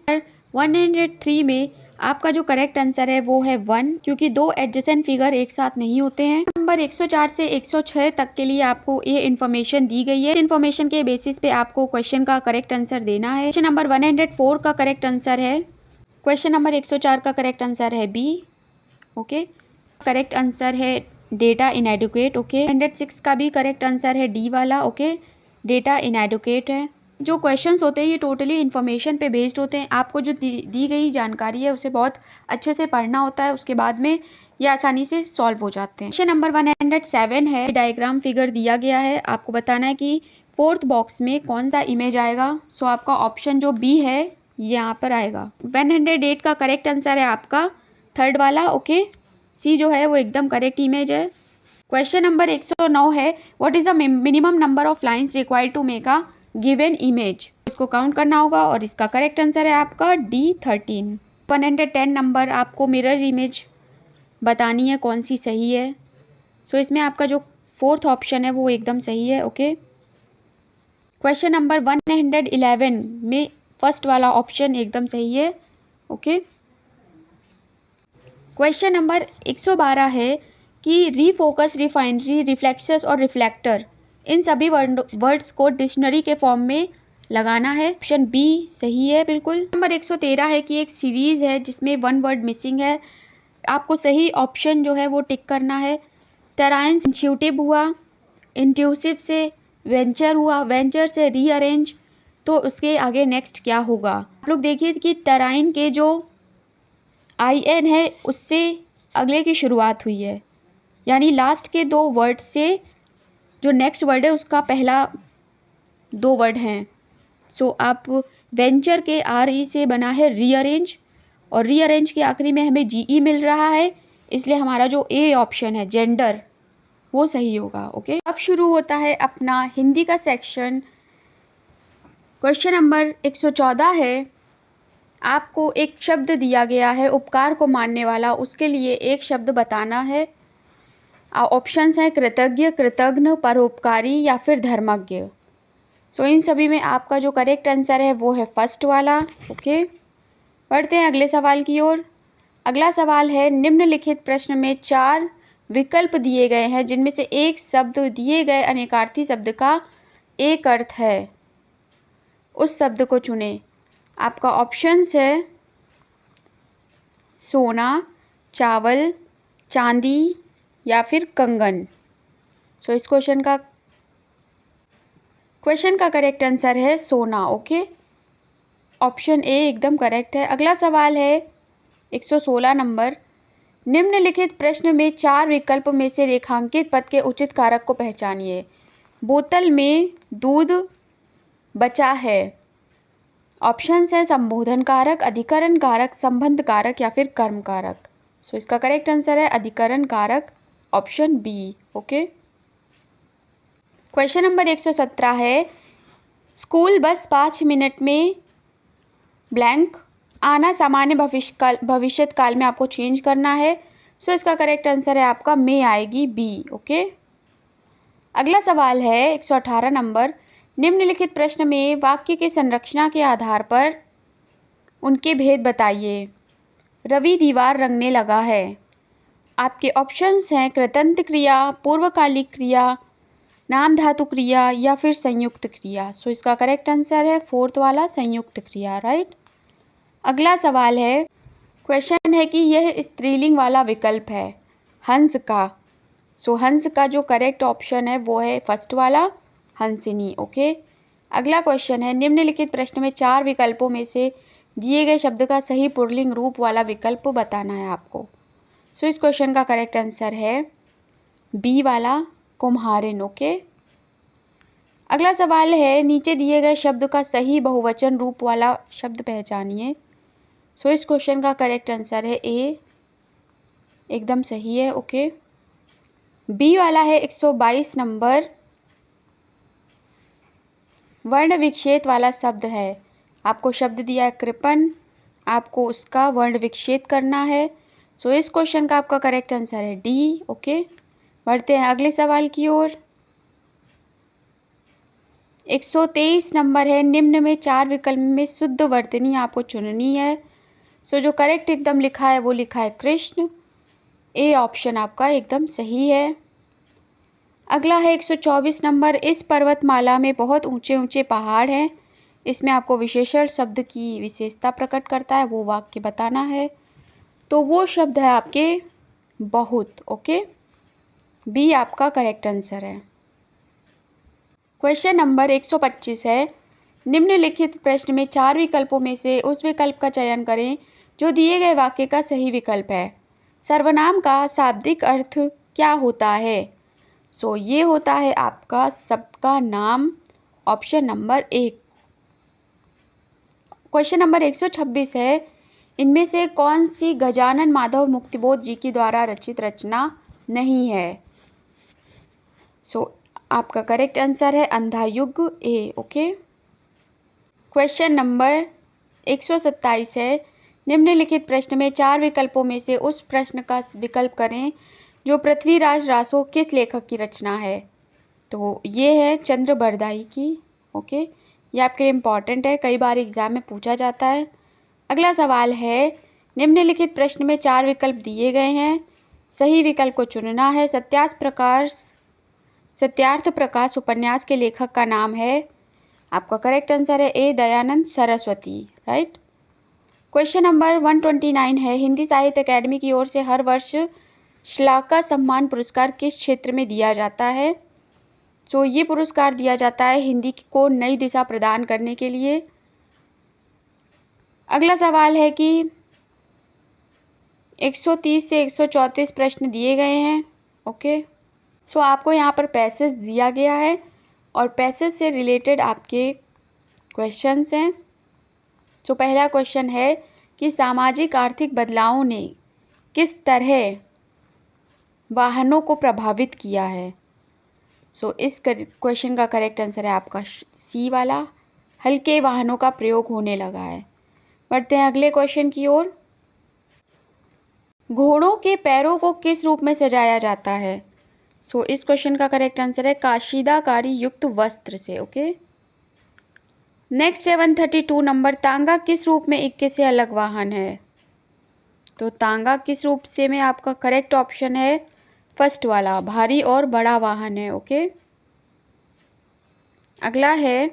103 में आपका जो करेक्ट आंसर है वो है 1, क्योंकि दो एडजेसेंट फिगर एक साथ नहीं होते हैं। नंबर 104 से 106 तक के लिए आपको ये इन्फॉर्मेशन दी गई है, इस इन्फॉर्मेशन के बेसिस पे आपको क्वेश्चन का करेक्ट आंसर देना है। क्वेश्चन नंबर 104 का करेक्ट आंसर है, क्वेश्चन नंबर 104 का करेक्ट आंसर है बी। ओके, करेक्ट आंसर है डेटा इनएडुकेट। ओके, 106 का भी करेक्ट आंसर है डी वाला। ओके, डेटा इनएडुकेट है। जो क्वेश्चंस होते हैं ये टोटली इन्फॉर्मेशन पे बेस्ड होते हैं, आपको जो दी गई जानकारी है उसे बहुत अच्छे से पढ़ना होता है, उसके बाद में ये आसानी से सॉल्व हो जाते हैं। क्वेश्चन नंबर 107 है। डायग्राम फिगर दिया गया है, आपको बताना है कि फोर्थ बॉक्स में कौन सा इमेज आएगा। सो आपका ऑप्शन जो बी है ये यहाँ पर आएगा। 108 का करेक्ट आंसर है आपका थर्ड वाला। ओके, सी जो है वो एकदम करेक्ट इमेज है। क्वेश्चन नंबर 109 है। What is the minimum number of lines required to make a given image. इसको काउंट करना होगा और इसका करेक्ट आंसर है आपका डी 13। 110 नंबर आपको मिरर इमेज बतानी है कौन सी सही है। सो इसमें आपका जो फोर्थ ऑप्शन है वो एकदम सही है। ओके, क्वेश्चन नंबर 111 में फर्स्ट वाला ऑप्शन एकदम सही है। ओके, क्वेश्चन नंबर 112 है कि रीफोकस, रिफाइनरी, रिफ्लेक्सस और रिफ्लेक्टर, इन सभी वर्ड्स को डिक्शनरी के फॉर्म में लगाना है। ऑप्शन बी सही है बिल्कुल। नंबर 113 है कि एक सीरीज़ है जिसमें 1 वर्ड मिसिंग है, आपको सही ऑप्शन जो है वो टिक करना है। टेराइन इंट्यूटिव हुआ, इंट्यूसिव से वेंचर हुआ, वेंचर से रीअरेंज, तो उसके आगे नेक्स्ट क्या होगा। आप लोग देखिए कि टेराइन के जो IN है उससे अगले की शुरुआत हुई है, यानी लास्ट के 2 वर्ड से जो नेक्स्ट वर्ड है उसका पहला 2 वर्ड हैं। सो आप वेंचर के RE से बना है रीअरेंज, और रीअरेंज के आखिरी में हमें GE मिल रहा है, इसलिए हमारा जो ए ऑप्शन है जेंडर वो सही होगा। ओके, अब शुरू होता है अपना हिंदी का सेक्शन। क्वेश्चन नंबर 114 है। आपको एक शब्द दिया गया है उपकार को मानने वाला, उसके लिए एक शब्द बताना है। ऑप्शंस हैं कृतज्ञ, कृतघ्न, परोपकारी या फिर धर्मज्ञ। सो इन सभी में आपका जो करेक्ट आंसर है वो है फर्स्ट वाला। ओके, बढ़ते हैं अगले सवाल की ओर। अगला सवाल है, निम्नलिखित प्रश्न में 4 विकल्प दिए गए हैं जिनमें से एक शब्द दिए गए अनेकार्थी शब्द का एक अर्थ है, उस शब्द को चुनें। आपका ऑप्शंस है सोना, चावल, चांदी या फिर कंगन। सो इस क्वेश्चन का करेक्ट आंसर है सोना। ओके, ऑप्शन ए एकदम करेक्ट है। अगला सवाल है 116 नंबर, निम्नलिखित प्रश्न में 4 विकल्प में से रेखांकित पद के उचित कारक को पहचानिए। बोतल में दूध बचा है। ऑप्शंस हैं संबोधन कारक, अधिकरण कारक, संबंध कारक या फिर कर्म कारक। सो इसका करेक्ट आंसर है अधिकरण कारक, option B. Okay, question number 117 है, स्कूल बस 5 मिनट में ब्लैंक आना सामान्य भविष्य काल में आपको चेंज करना है। सो इसका करेक्ट आंसर है आपका में आएगी बी। ओके, अगला सवाल है 118 नंबर, निम्नलिखित प्रश्न में वाक्य के संरचना के आधार पर उनके भेद बताइए। रवि दीवार रंगने लगा है। आपके ऑप्शंस हैं कृतंत क्रिया, पूर्वकालिक क्रिया, नाम धातु क्रिया या फिर संयुक्त क्रिया। सो इसका करेक्ट आंसर है फोर्थ वाला, संयुक्त क्रिया। राइट, अगला सवाल है, क्वेश्चन है कि यह स्त्रीलिंग वाला विकल्प है हंस का। सो हंस का जो करेक्ट ऑप्शन है वो है फर्स्ट वाला, हंसिनी। ओके, अगला क्वेश्चन है, निम्नलिखित प्रश्न में 4 विकल्पों में से दिए गए शब्द का सही पुल्लिंग रूप वाला विकल्प बताना है आपको। सो इस क्वेश्चन का करेक्ट आंसर है बी वाला, कुम्हारिन। ओके, अगला सवाल है, नीचे दिए गए शब्द का सही बहुवचन रूप वाला शब्द पहचानिए। सो इस क्वेश्चन का करेक्ट आंसर है ए, एकदम सही है। ओके, बी वाला है 122 नंबर, वर्ण विक्षेप वाला शब्द है। आपको शब्द दिया है कृपण, आपको उसका वर्ण विक्षेप करना है। सो इस क्वेश्चन का आपका करेक्ट आंसर है डी। ओके, बढ़ते हैं अगले सवाल की ओर। 123 नंबर है, निम्न में 4 विकल्प में शुद्ध वर्तनी आपको चुननी है। सो जो करेक्ट एकदम लिखा है वो लिखा है कृष्ण, ए ऑप्शन आपका एकदम सही है। अगला है 124 नंबर, इस पर्वतमाला में बहुत ऊंचे ऊंचे पहाड़ हैं। इसमें आपको विशेषण शब्द की विशेषता प्रकट करता है, वो वाक्य बताना है। तो वो शब्द है आपके बहुत। ओके, बी आपका करेक्ट आंसर है। क्वेश्चन नंबर 125 है, निम्नलिखित प्रश्न में 4 विकल्पों में से उस विकल्प का चयन करें जो दिए गए वाक्य का सही विकल्प है। सर्वनाम का शाब्दिक अर्थ क्या होता है? सो ये होता है आपका सबका नाम, ऑप्शन नंबर 1। क्वेश्चन नंबर 126 है, इनमें से कौन सी गजानन माधव मुक्तिबोध जी के द्वारा रचित रचना नहीं है? सो आपका करेक्ट आंसर है अंधा युग, ए। ओके, क्वेश्चन नंबर 127 है, निम्नलिखित प्रश्न में 4 विकल्पों में से उस प्रश्न का विकल्प करें जो पृथ्वीराज रासो किस लेखक की रचना है? तो ये है चंद्र बरदाई की। ओके, ये आपके लिए इम्पॉर्टेंट है, कई बार एग्जाम में पूछा जाता है। अगला सवाल है, निम्नलिखित प्रश्न में 4 विकल्प दिए गए हैं, सही विकल्प को चुनना है। सत्यार्थ प्रकाश उपन्यास के लेखक का नाम है, आपका करेक्ट आंसर है A Dayanand Saraswati. Right, question number 129 है, हिंदी साहित्य अकेडमी की ओर से हर वर्ष श्लाका सम्मान पुरस्कार किस क्षेत्र में दिया जाता है? सो ये पुरस्कार दिया जाता है हिंदी को नई दिशा प्रदान करने के लिए। अगला सवाल है कि 130 से 134 प्रश्न दिए गए हैं। ओके, सो आपको यहाँ पर पैसेज दिया गया है और पैसेज से रिलेटेड आपके क्वेश्चंस हैं। सो पहला क्वेश्चन है कि सामाजिक आर्थिक बदलावों ने किस तरह वाहनों को प्रभावित किया है? सो इस क्वेश्चन का करेक्ट आंसर है आपका सी वाला, हल्के वाहनों का प्रयोग होने लगा है। बढ़ते हैं अगले क्वेश्चन की ओर। घोड़ों के पैरों को किस रूप में सजाया जाता है? सो इस क्वेश्चन का करेक्ट आंसर है काशीदाकारी युक्त वस्त्र से। ओके, नेक्स्ट है 132 नंबर। तांगा किस रूप में इक्के से अलग वाहन है? तो तांगा किस रूप से में आपका करेक्ट ऑप्शन है फर्स्ट वाला, भारी और बड़ा वाहन है। ओके, अगला है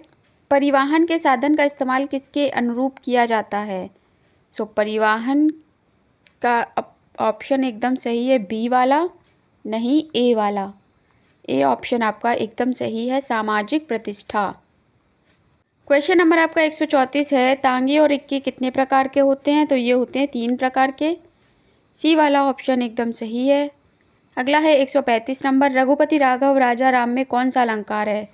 परिवहन के साधन का इस्तेमाल किसके अनुरूप किया जाता है? सो परिवहन का ऑप्शन एकदम सही है बी वाला, नहीं ए वाला। ए ऑप्शन आपका एकदम सही है, सामाजिक प्रतिष्ठा। क्वेश्चन नंबर आपका 134 है। तांगे और इक्के कितने प्रकार के होते हैं? तो ये होते हैं 3 प्रकार के। सी वाला ऑप्शन एकदम सही है। अगला है 135 नंबर। रघुपति राघव राजा राम में कौन सा अलंकार है?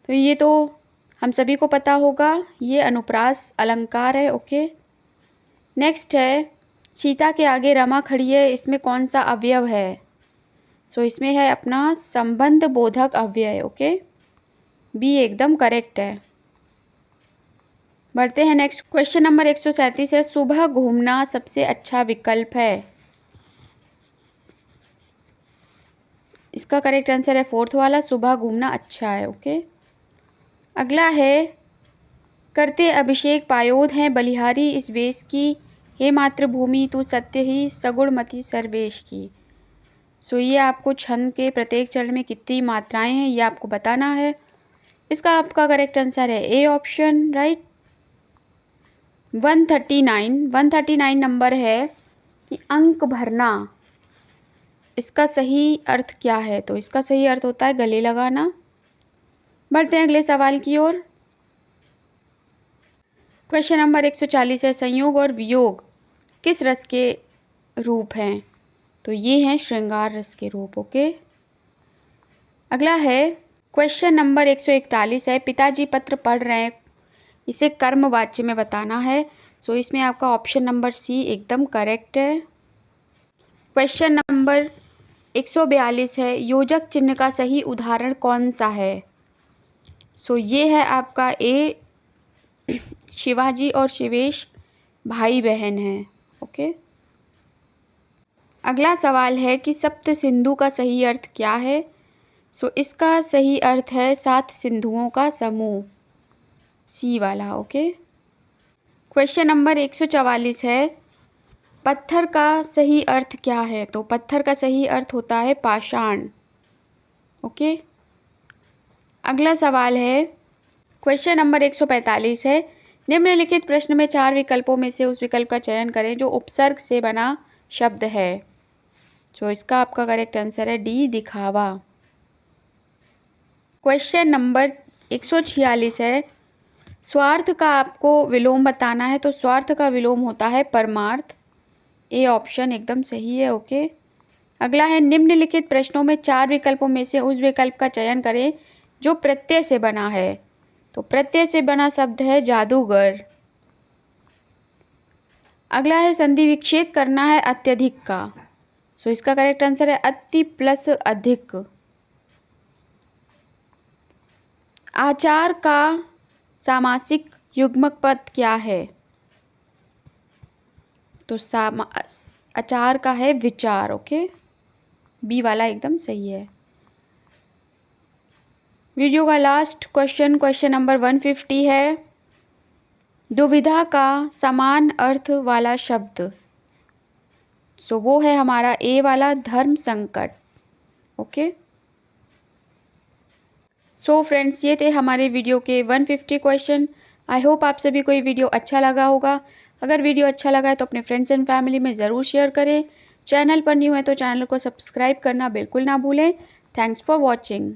तो ये तो हम सभी को पता होगा, ये अनुप्रास अलंकार है। ओके, नेक्स्ट है सीता के आगे रमा खड़ी है, इसमें कौन सा अवयव है? सो इसमें है अपना संबंध बोधक अव्यय। ओके, बी एकदम करेक्ट है। बढ़ते हैं नेक्स्ट क्वेश्चन नंबर 137 है। सुबह घूमना सबसे अच्छा विकल्प है। इसका करेक्ट आंसर है फोर्थ वाला, सुबह घूमना अच्छा है। ओके, अगला है करते अभिषेक पायोद हैं बलिहारी इस वेश की, हे मातृभूमि तू सत्य ही सगुणमति सर्वेश की। सो ये आपको छंद के प्रत्येक चरण में कितनी मात्राएं हैं ये आपको बताना है। इसका आपका करेक्ट आंसर है ए ऑप्शन, राइट। 139 नंबर है कि अंक भरना, इसका सही अर्थ क्या है? तो इसका सही अर्थ होता है गले लगाना। बढ़ते हैं अगले सवाल की ओर। क्वेश्चन नंबर 140 है। संयोग और वियोग किस रस के रूप हैं? तो ये हैं श्रृंगार रस के रूप। ओके, अगला है क्वेश्चन नंबर 141 है। पिताजी पत्र पढ़ रहे हैं, इसे कर्म वाच्य में बताना है। सो इसमें आपका ऑप्शन नंबर सी एकदम करेक्ट है। क्वेश्चन नंबर 142 है। योजक चिन्ह का सही उदाहरण कौन सा है? सो ये है आपका ए, शिवाजी और शिवेश भाई बहन हैं। ओके, अगला सवाल है कि सप्त सिंधु का सही अर्थ क्या है? सो इसका सही अर्थ है 7 सिंधुओं का समूह, सी वाला। ओके, क्वेश्चन नंबर 144 है। पत्थर का सही अर्थ क्या है? तो पत्थर का सही अर्थ होता है पाषाण। ओके, अगला सवाल है क्वेश्चन नंबर 145 है। निम्नलिखित प्रश्न में 4 विकल्पों में से उस विकल्प का चयन करें जो उपसर्ग से बना शब्द है। तो इसका आपका करेक्ट आंसर है डी, दिखावा। क्वेश्चन नंबर 146 है। स्वार्थ का आपको विलोम बताना है, तो स्वार्थ का विलोम होता है परमार्थ, ए ऑप्शन एकदम सही है। ओके, अगला है निम्नलिखित प्रश्नों में 4 विकल्पों में से उस विकल्प का चयन करें जो प्रत्यय से बना है। तो प्रत्यय से बना शब्द है जादूगर। अगला है संधि विच्छेद करना है अत्यधिक का। सो इसका करेक्ट आंसर है अति प्लस अधिक। आचार का सामासिक युग्मक पद क्या है? तो आचार का है विचार। ओके, बी वाला एकदम सही है। वीडियो का लास्ट क्वेश्चन नंबर 150 है। दुविधा का समान अर्थ वाला शब्द, सो वो है हमारा ए वाला, धर्म संकट। ओके, सो फ्रेंड्स ये थे हमारे वीडियो के 150 क्वेश्चन। आई होप आप सभी को ये वीडियो अच्छा लगा होगा। अगर वीडियो अच्छा लगा है तो अपने फ्रेंड्स एंड फैमिली में ज़रूर शेयर करें। चैनल पर न्यू है तो चैनल को सब्सक्राइब करना बिल्कुल ना भूलें। Thanks for watching.